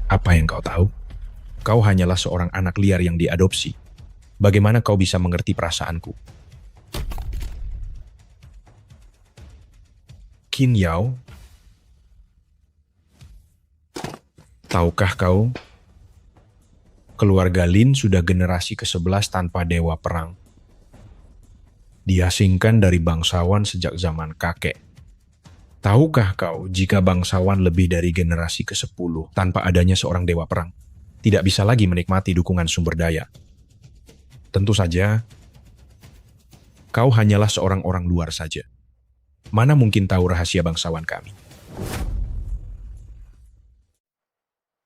Apa yang kau tahu? Kau hanyalah seorang anak liar yang diadopsi. Bagaimana kau bisa mengerti perasaanku? Qin Yao, tahukah kau, keluarga Lin sudah generasi ke-11 tanpa dewa perang. Diasingkan dari bangsawan sejak zaman kakek. Tahukah kau jika bangsawan lebih dari generasi ke-10 tanpa adanya seorang dewa perang, tidak bisa lagi menikmati dukungan sumber daya? Tentu saja, kau hanyalah seorang orang luar saja. Mana mungkin tahu rahasia bangsawan kami?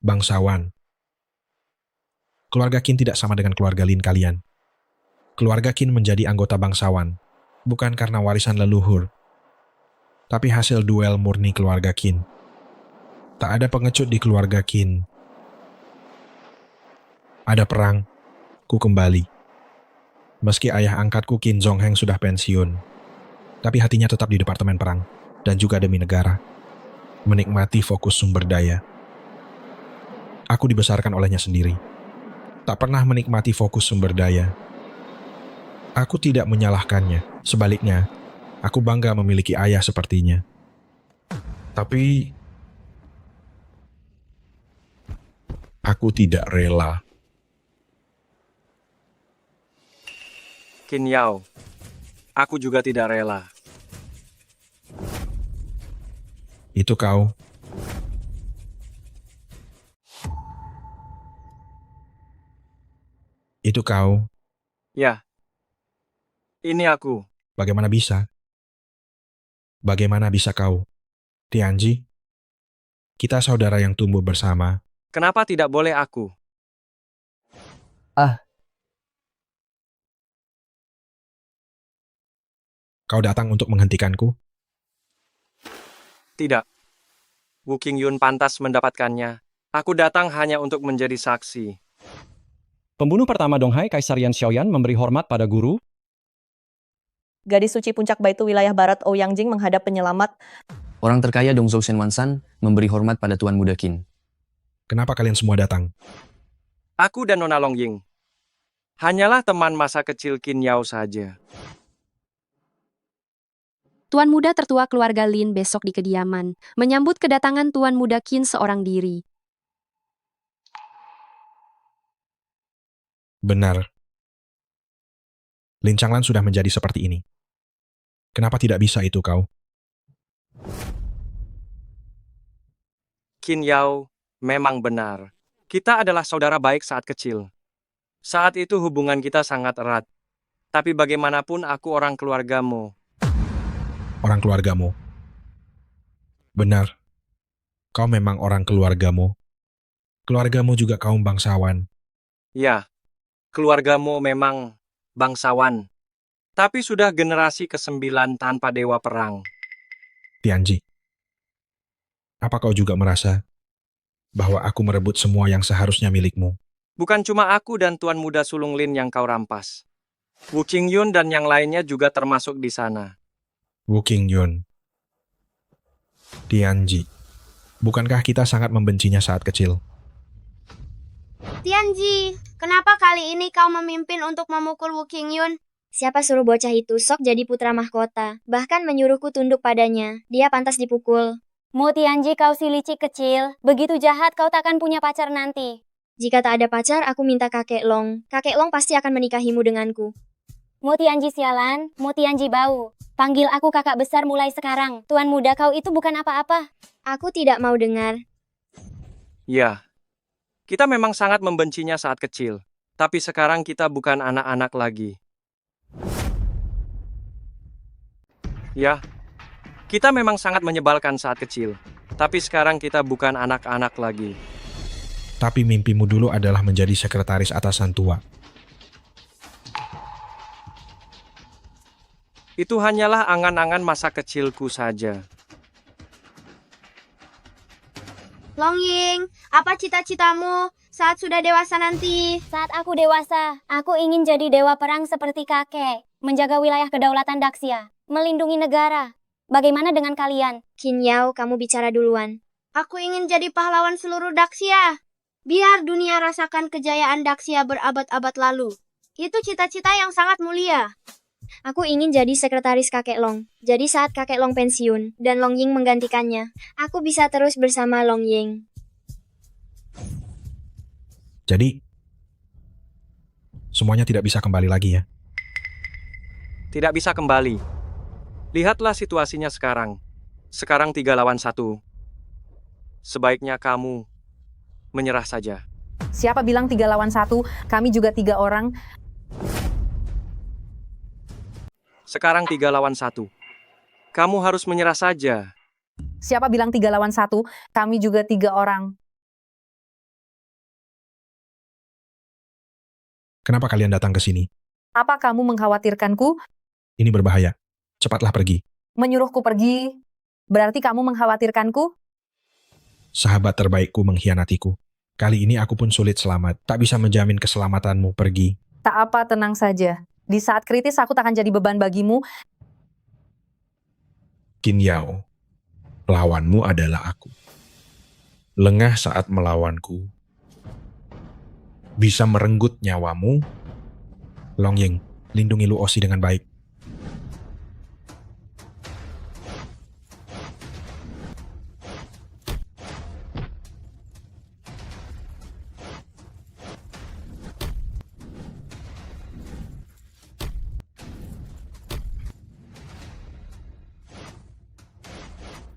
Bangsawan. Keluarga Qin tidak sama dengan keluarga Lin kalian. Keluarga Qin menjadi anggota bangsawan, bukan karena warisan leluhur, tapi hasil duel murni keluarga Qin. Tak ada pengecut di keluarga Qin. Ada perang, ku kembali. Meski ayah angkatku Qin Zongheng sudah pensiun, tapi hatinya tetap di Departemen Perang, dan juga demi negara. Menikmati fokus sumber daya. Aku dibesarkan olehnya sendiri. Tak pernah menikmati fokus sumber daya. Aku tidak menyalahkannya. Sebaliknya, aku bangga memiliki ayah sepertinya. Tapi, aku tidak rela. Qin Yao, aku juga tidak rela. Itu kau. Itu kau. Ya, Ini aku. Bagaimana bisa? Bagaimana bisa kau? Tianji, kita saudara yang tumbuh bersama. Kenapa tidak boleh aku? Kau datang untuk menghentikanku? Tidak. Wu Qingyun pantas mendapatkannya. Aku datang hanya untuk menjadi saksi. Pembunuh pertama Donghai, Kaisar Yan Xiaoyan, memberi hormat pada guru. Gadis suci puncak Baitu wilayah barat Ouyang Jing menghadap penyelamat. Orang terkaya Dongzhou Shenwansan memberi hormat pada Tuan Muda Qin. Kenapa kalian semua datang? Aku dan Nona Longying. Hanyalah teman masa kecil Qin Yao saja. Tuan muda tertua keluarga Lin besok di kediaman, menyambut kedatangan Tuan Muda Qin seorang diri. Benar. Lin Changlan sudah menjadi seperti ini. Kenapa tidak bisa itu kau? Qin Yao, memang benar. Kita adalah saudara baik saat kecil. Saat itu hubungan kita sangat erat. Tapi bagaimanapun aku orang keluargamu. Orang keluargamu. Benar. Kau memang orang keluargamu. Keluargamu juga kaum bangsawan. Ya, keluargamu memang bangsawan. Tapi sudah generasi ke-9 tanpa dewa perang. Tianji, apa kau juga merasa bahwa aku merebut semua yang seharusnya milikmu? Bukan cuma aku dan Tuan Muda Sulung Lin yang kau rampas. Wu Qingyun dan yang lainnya juga termasuk di sana. Wu Qingyun. Tianji, bukankah kita sangat membencinya saat kecil? Tianji, kenapa kali ini kau memimpin untuk memukul Wu Qingyun? Siapa suruh bocah itu sok jadi putra mahkota, bahkan menyuruhku tunduk padanya. Dia pantas dipukul. Mu Tianji, kau si licik kecil. Begitu jahat kau takkan punya pacar nanti. Jika tak ada pacar, aku minta kakek Long. Kakek Long pasti akan menikahimu denganku. Mu Tianji sialan, Mu Tianji bau. Panggil aku kakak besar mulai sekarang. Tuan muda kau itu bukan apa-apa. Aku tidak mau dengar. Ya, kita memang sangat membencinya saat kecil. Tapi sekarang kita bukan anak-anak lagi. Ya, kita memang sangat menyebalkan saat kecil. Tapi sekarang kita bukan anak-anak lagi. Tapi mimpimu dulu adalah menjadi sekretaris atasan tua. Itu hanyalah angan-angan masa kecilku saja. Longying, apa cita-citamu saat sudah dewasa nanti? Saat aku dewasa, aku ingin jadi dewa perang seperti kakek. Menjaga wilayah kedaulatan Daxia. Melindungi negara. Bagaimana dengan kalian? Qin Yao, kamu bicara duluan. Aku ingin jadi pahlawan seluruh Daxia. Biar dunia rasakan kejayaan Daxia berabad-abad lalu. Itu cita-cita yang sangat mulia. Aku ingin jadi sekretaris kakek Long. Jadi saat kakek Long pensiun dan Long Ying menggantikannya, aku bisa terus bersama Long Ying. Jadi, semuanya tidak bisa kembali lagi ya? Tidak bisa kembali. Lihatlah situasinya sekarang. Sekarang 3 lawan 1. Sebaiknya kamu menyerah saja. Siapa bilang 3 lawan 1? Kami juga 3 orang. Sekarang 3 lawan 1. Kamu harus menyerah saja. Siapa bilang 3 lawan 1? Kami juga 3 orang. Kenapa kalian datang ke sini? Apa kamu mengkhawatirkanku? Ini berbahaya. Cepatlah pergi. Menyuruhku pergi? Berarti kamu mengkhawatirkanku? Sahabat terbaikku mengkhianatiku. Kali ini aku pun sulit selamat. Tak bisa menjamin keselamatanmu. Pergi. Tak apa, tenang saja. Di saat kritis aku tak akan jadi beban bagimu. Qin Yao, lawanmu adalah aku. Lengah saat melawanku. Bisa merenggut nyawamu. Long Ying, lindungi Lu Osi dengan baik.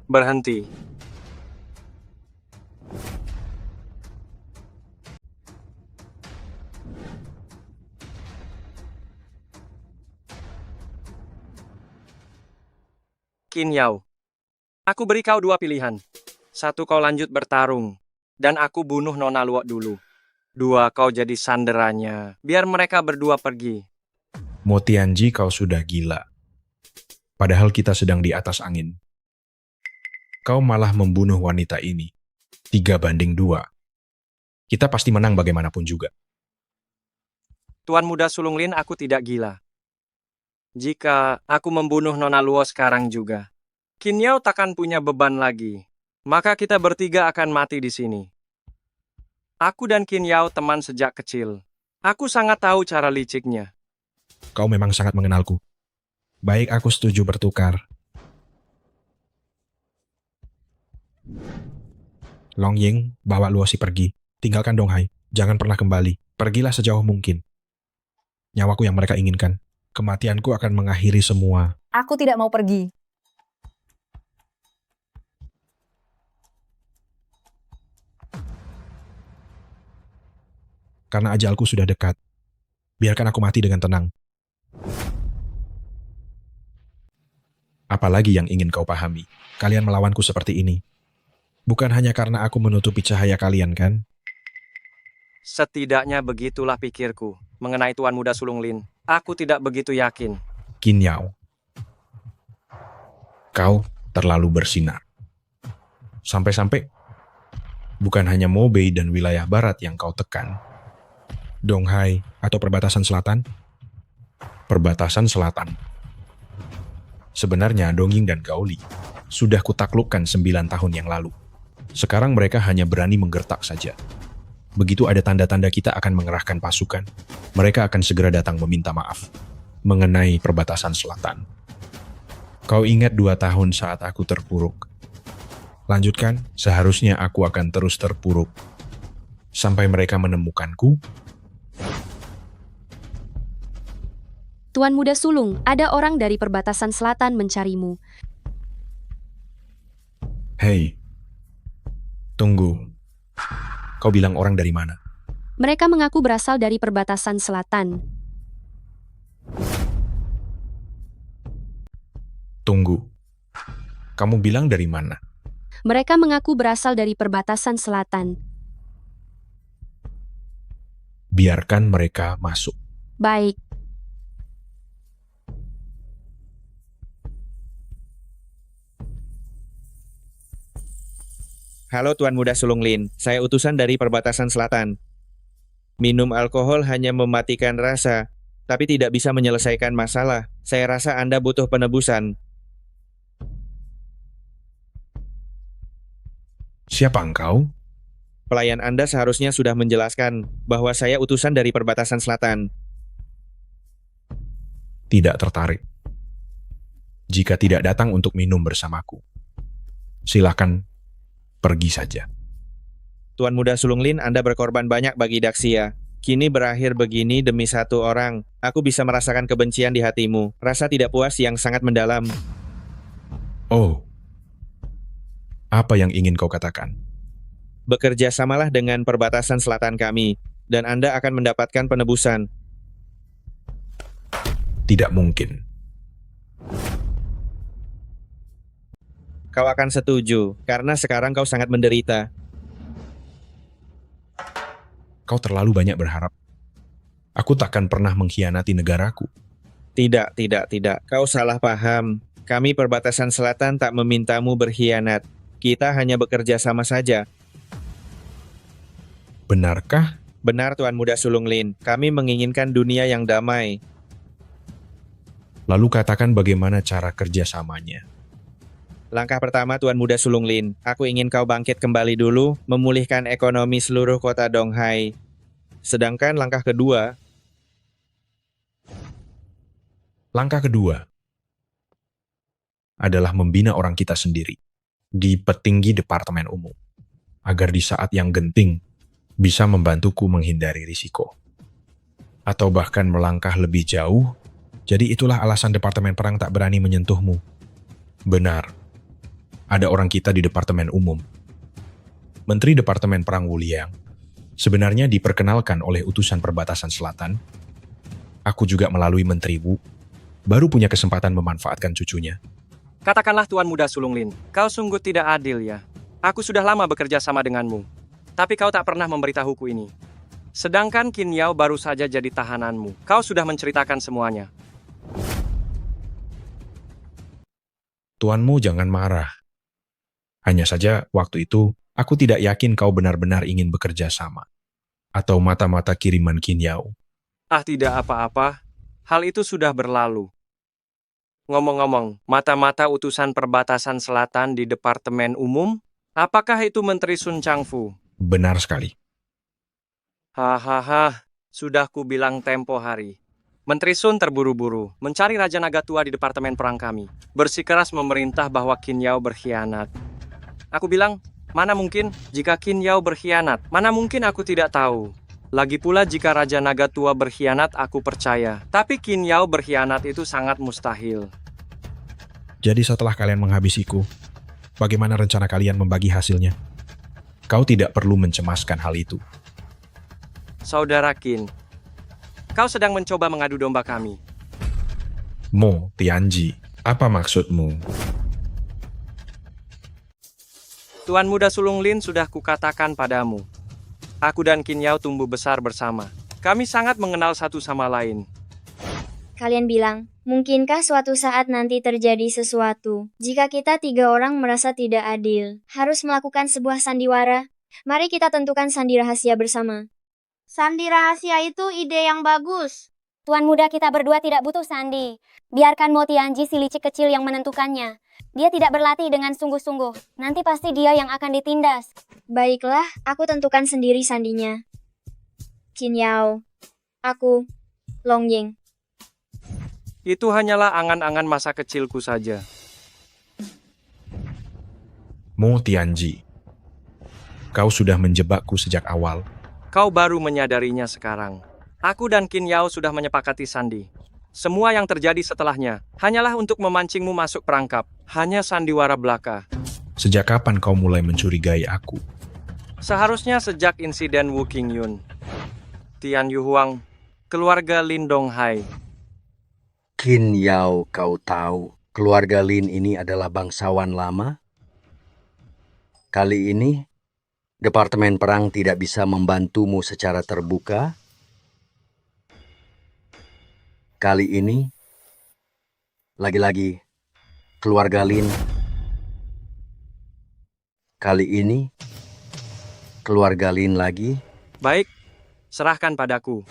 Berhenti. Qin Yao. Aku beri kau dua pilihan. Satu, kau lanjut bertarung, dan aku bunuh Nona Luo dulu. Dua, kau jadi sanderanya, biar mereka berdua pergi. Mo Tianji, kau sudah gila. Padahal kita sedang di atas angin. Kau malah membunuh wanita ini. 3-2. Kita pasti menang bagaimanapun juga. Tuan Muda Sulung Lin, aku tidak gila. Jika aku membunuh Nona Luo sekarang juga, Qin Yao takkan punya beban lagi. Maka kita bertiga akan mati di sini. Aku dan Qin Yao teman sejak kecil. Aku sangat tahu cara liciknya. Kau memang sangat mengenalku. Baik, aku setuju bertukar. Long Ying, bawa Luosi pergi. Tinggalkan Dong Hai. Jangan pernah kembali. Pergilah sejauh mungkin. Nyawaku yang mereka inginkan. Kematianku akan mengakhiri semua. Aku tidak mau pergi. Karena ajalku sudah dekat. Biarkan aku mati dengan tenang. Apalagi yang ingin kau pahami? Kalian melawanku seperti ini. Bukan hanya karena aku menutupi cahaya kalian, kan? Setidaknya begitulah pikirku mengenai Tuan Muda Sulung Lin. Aku tidak begitu yakin. Qin Yao, kau terlalu bersinar. Sampai-sampai bukan hanya Mobei dan wilayah barat yang kau tekan. Dong Hai atau perbatasan selatan? Perbatasan selatan. Sebenarnya Dongying dan Gaoli sudah kutaklukkan 9 tahun yang lalu. Sekarang mereka hanya berani menggertak saja. Begitu ada tanda-tanda kita akan mengerahkan pasukan, mereka akan segera datang meminta maaf mengenai perbatasan selatan. Kau ingat 2 tahun saat aku terpuruk? Lanjutkan, seharusnya aku akan terus terpuruk sampai mereka menemukanku. Tuan Muda Sulung, ada orang dari perbatasan selatan mencarimu. Hei, tunggu. Kau bilang orang dari mana? Mereka mengaku berasal dari perbatasan selatan. Tunggu. Kamu bilang dari mana? Mereka mengaku berasal dari perbatasan selatan. Biarkan mereka masuk. Baik. Halo Tuan Muda Sulung Lin, saya utusan dari perbatasan selatan. Minum alkohol hanya mematikan rasa, tapi tidak bisa menyelesaikan masalah. Saya rasa Anda butuh penebusan. Siapa engkau? Pelayan Anda seharusnya sudah menjelaskan bahwa saya utusan dari perbatasan selatan. Tidak tertarik. Jika tidak datang untuk minum bersamaku, silakan pergi saja. Tuan Muda Sulung Lin, Anda berkorban banyak bagi Daxia. Kini berakhir begini demi satu orang. Aku bisa merasakan kebencian di hatimu. Rasa tidak puas yang sangat mendalam. Oh. Apa yang ingin kau katakan? Bekerja samalah dengan perbatasan selatan kami, dan Anda akan mendapatkan penebusan. Tidak mungkin. Kau akan setuju, karena sekarang kau sangat menderita. Kau terlalu banyak berharap. Aku takkan pernah mengkhianati negaraku. Tidak. Kau salah paham. Kami perbatasan selatan tak memintamu berkhianat. Kita hanya bekerja sama saja. Benarkah? Benar, Tuan Muda Sulung Lin. Kami menginginkan dunia yang damai. Lalu katakan bagaimana cara kerjasamanya. Langkah pertama, Tuan Muda Sulung Lin, aku ingin kau bangkit kembali dulu, memulihkan ekonomi seluruh kota Dong Hai. Sedangkan langkah kedua adalah membina orang kita sendiri di petinggi departemen umum, agar di saat yang genting bisa membantuku menghindari risiko. Atau bahkan melangkah lebih jauh, jadi itulah alasan departemen perang tak berani menyentuhmu. Benar. Ada orang kita di departemen umum. Menteri Departemen Perang Wu Liang sebenarnya diperkenalkan oleh utusan perbatasan selatan. Aku juga melalui Menteri Wu baru punya kesempatan memanfaatkan cucunya. Katakanlah Tuan Muda Sulung Lin, kau sungguh tidak adil ya. Aku sudah lama bekerja sama denganmu, tapi kau tak pernah memberitahuku ini. Sedangkan Qin Yao baru saja jadi tahananmu. Kau sudah menceritakan semuanya. Tuanmu jangan marah. Hanya saja waktu itu, aku tidak yakin kau benar-benar ingin bekerja sama. Atau mata-mata kiriman Qin Yao. Ah, tidak apa-apa. Hal itu sudah berlalu. Ngomong-ngomong, mata-mata utusan perbatasan selatan di Departemen Umum? Apakah itu Menteri Sun Changfu? Benar sekali. Hahaha, sudah ku bilang tempo hari. Menteri Sun terburu-buru mencari Raja Naga Tua di Departemen Perang kami. Bersikeras memerintah bahwa Qin Yao berkhianat. Aku bilang, mana mungkin jika Qin Yao berkhianat? Mana mungkin aku tidak tahu? Lagi pula jika Raja Naga Tua berkhianat, aku percaya. Tapi Qin Yao berkhianat itu sangat mustahil. Jadi setelah kalian menghabisiku, bagaimana rencana kalian membagi hasilnya? Kau tidak perlu mencemaskan hal itu. Saudara Qin, kau sedang mencoba mengadu domba kami. Mo Tianji, apa maksudmu? Tuan Muda Sulung Lin sudah kukatakan padamu. Aku dan Qin Yao tumbuh besar bersama. Kami sangat mengenal satu sama lain. Kalian bilang, mungkinkah suatu saat nanti terjadi sesuatu? Jika kita 3 orang merasa tidak adil, harus melakukan sebuah sandiwara. Mari kita tentukan sandi rahasia bersama. Sandi rahasia itu ide yang bagus. Tuan muda kita berdua tidak butuh sandi. Biarkan Mo Tianji si licik kecil yang menentukannya. Dia tidak berlatih dengan sungguh-sungguh. Nanti pasti dia yang akan ditindas. Baiklah, aku tentukan sendiri sandinya. Qin Yao. Aku. Long Ying. Itu hanyalah angan-angan masa kecilku saja. Mo Tianji, kau sudah menjebakku sejak awal. Kau baru menyadarinya sekarang. Aku dan Qin Yao sudah menyepakati sandi. Semua yang terjadi setelahnya hanyalah untuk memancingmu masuk perangkap. Hanya sandiwara belaka. Sejak kapan kau mulai mencurigai aku? Seharusnya sejak insiden Wu Qingyun. Tian Yu Huang, keluarga Lin Donghai. Qin Yao, kau tahu keluarga Lin ini adalah bangsawan lama? Kali ini, Departemen Perang tidak bisa membantumu secara terbuka. Kali ini, lagi-lagi, keluarga Lin. Kali ini, keluarga Lin lagi. Baik, serahkan padaku.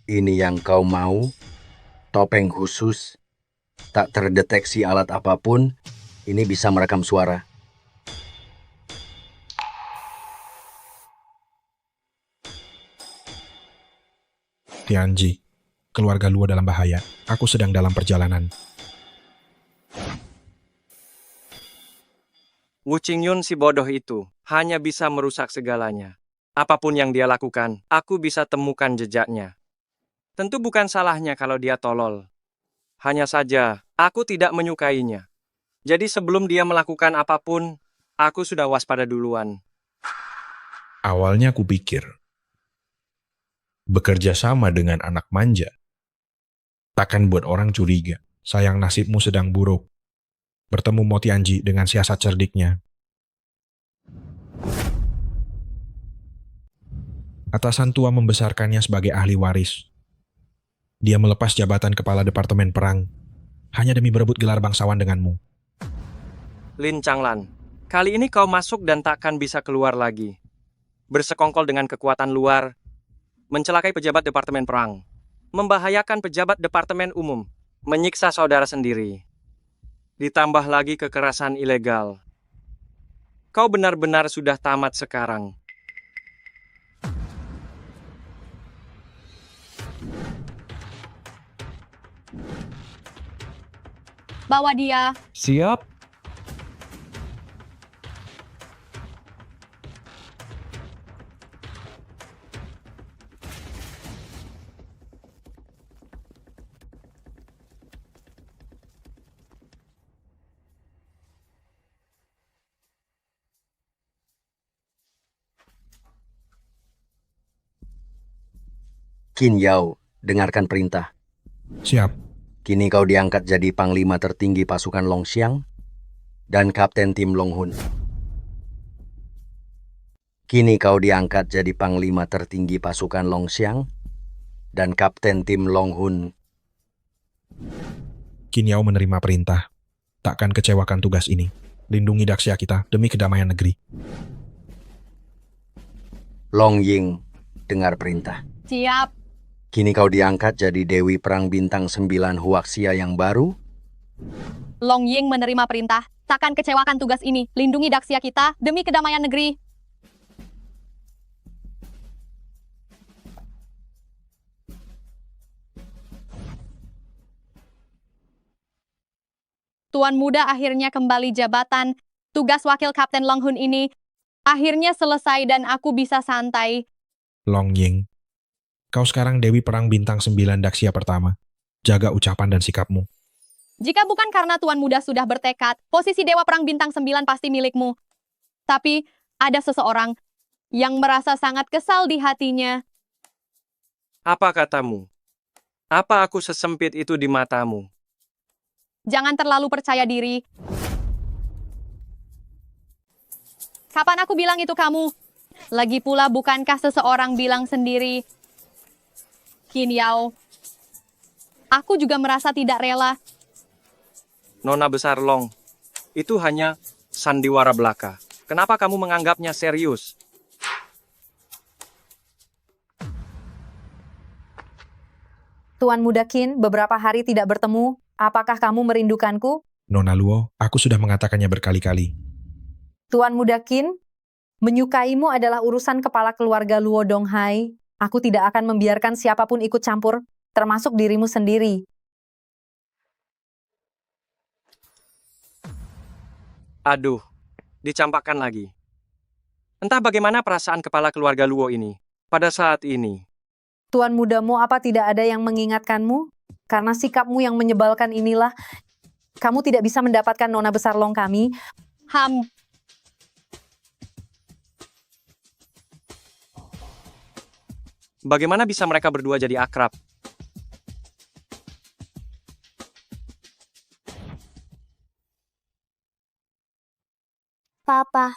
Ini yang kau mau? Topeng khusus, tak terdeteksi alat apapun, ini bisa merekam suara. Tianji, keluarga Luo dalam bahaya. Aku sedang dalam perjalanan. Wu Qingyun si bodoh itu hanya bisa merusak segalanya. Apapun yang dia lakukan, aku bisa temukan jejaknya. Tentu bukan salahnya kalau dia tolol. Hanya saja, aku tidak menyukainya. Jadi sebelum dia melakukan apapun, aku sudah waspada duluan. Awalnya kupikir, bekerja sama dengan anak manja takkan buat orang curiga. Sayang nasibmu sedang buruk. Bertemu Mo Tianji dengan siasat cerdiknya. Atasan tua membesarkannya sebagai ahli waris. Dia melepas jabatan kepala Departemen Perang hanya demi berebut gelar bangsawan denganmu. Lin Changlan, kali ini kau masuk dan takkan bisa keluar lagi. Bersekongkol dengan kekuatan luar, mencelakai pejabat Departemen Perang, membahayakan pejabat Departemen Umum, menyiksa saudara sendiri. Ditambah lagi kekerasan ilegal. Kau benar-benar sudah tamat sekarang. Bawa dia. Siap. Qin Yao, dengarkan perintah. Siap. Kini kau diangkat jadi Panglima tertinggi pasukan Longxiang dan Kapten Tim Longhun. Kini kau diangkat jadi Panglima tertinggi pasukan Longxiang dan Kapten Tim Longhun. Qin Yao menerima perintah. Takkan kecewakan tugas ini. Lindungi Daxia kita demi kedamaian negeri. Long Ying, dengar perintah. Siap. Kini kau diangkat jadi Dewi Perang Bintang 9 Huaxia yang baru. Long Ying menerima perintah. Takkan kecewakan tugas ini. Lindungi Daxia kita demi kedamaian negeri. Tuan Muda akhirnya kembali jabatan. Tugas wakil Kapten Longhun ini akhirnya selesai dan aku bisa santai. Long Ying, kau sekarang Dewi Perang Bintang 9 Daxia pertama. Jaga ucapan dan sikapmu. Jika bukan karena Tuan Muda sudah bertekad, posisi Dewa Perang Bintang 9 pasti milikmu. Tapi ada seseorang yang merasa sangat kesal di hatinya. Apa katamu? Apa aku sesempit itu di matamu? Jangan terlalu percaya diri. Kapan aku bilang itu kamu? Lagi pula bukankah seseorang bilang sendiri, Qin Yao, aku juga merasa tidak rela. Nona besar Long, itu hanya sandiwara belaka. Kenapa kamu menganggapnya serius? Tuan Muda Qin, beberapa hari tidak bertemu. Apakah kamu merindukanku? Nona Luo, aku sudah mengatakannya berkali-kali. Tuan Muda Qin, menyukaimu adalah urusan kepala keluarga Luo Donghai. Aku tidak akan membiarkan siapapun ikut campur, termasuk dirimu sendiri. Aduh, dicampakkan lagi. Entah bagaimana perasaan kepala keluarga Luo ini pada saat ini. Tuan mudamu, apa tidak ada yang mengingatkanmu? Karena sikapmu yang menyebalkan inilah, kamu tidak bisa mendapatkan nona besar Long kami. Bagaimana bisa mereka berdua jadi akrab? Papa,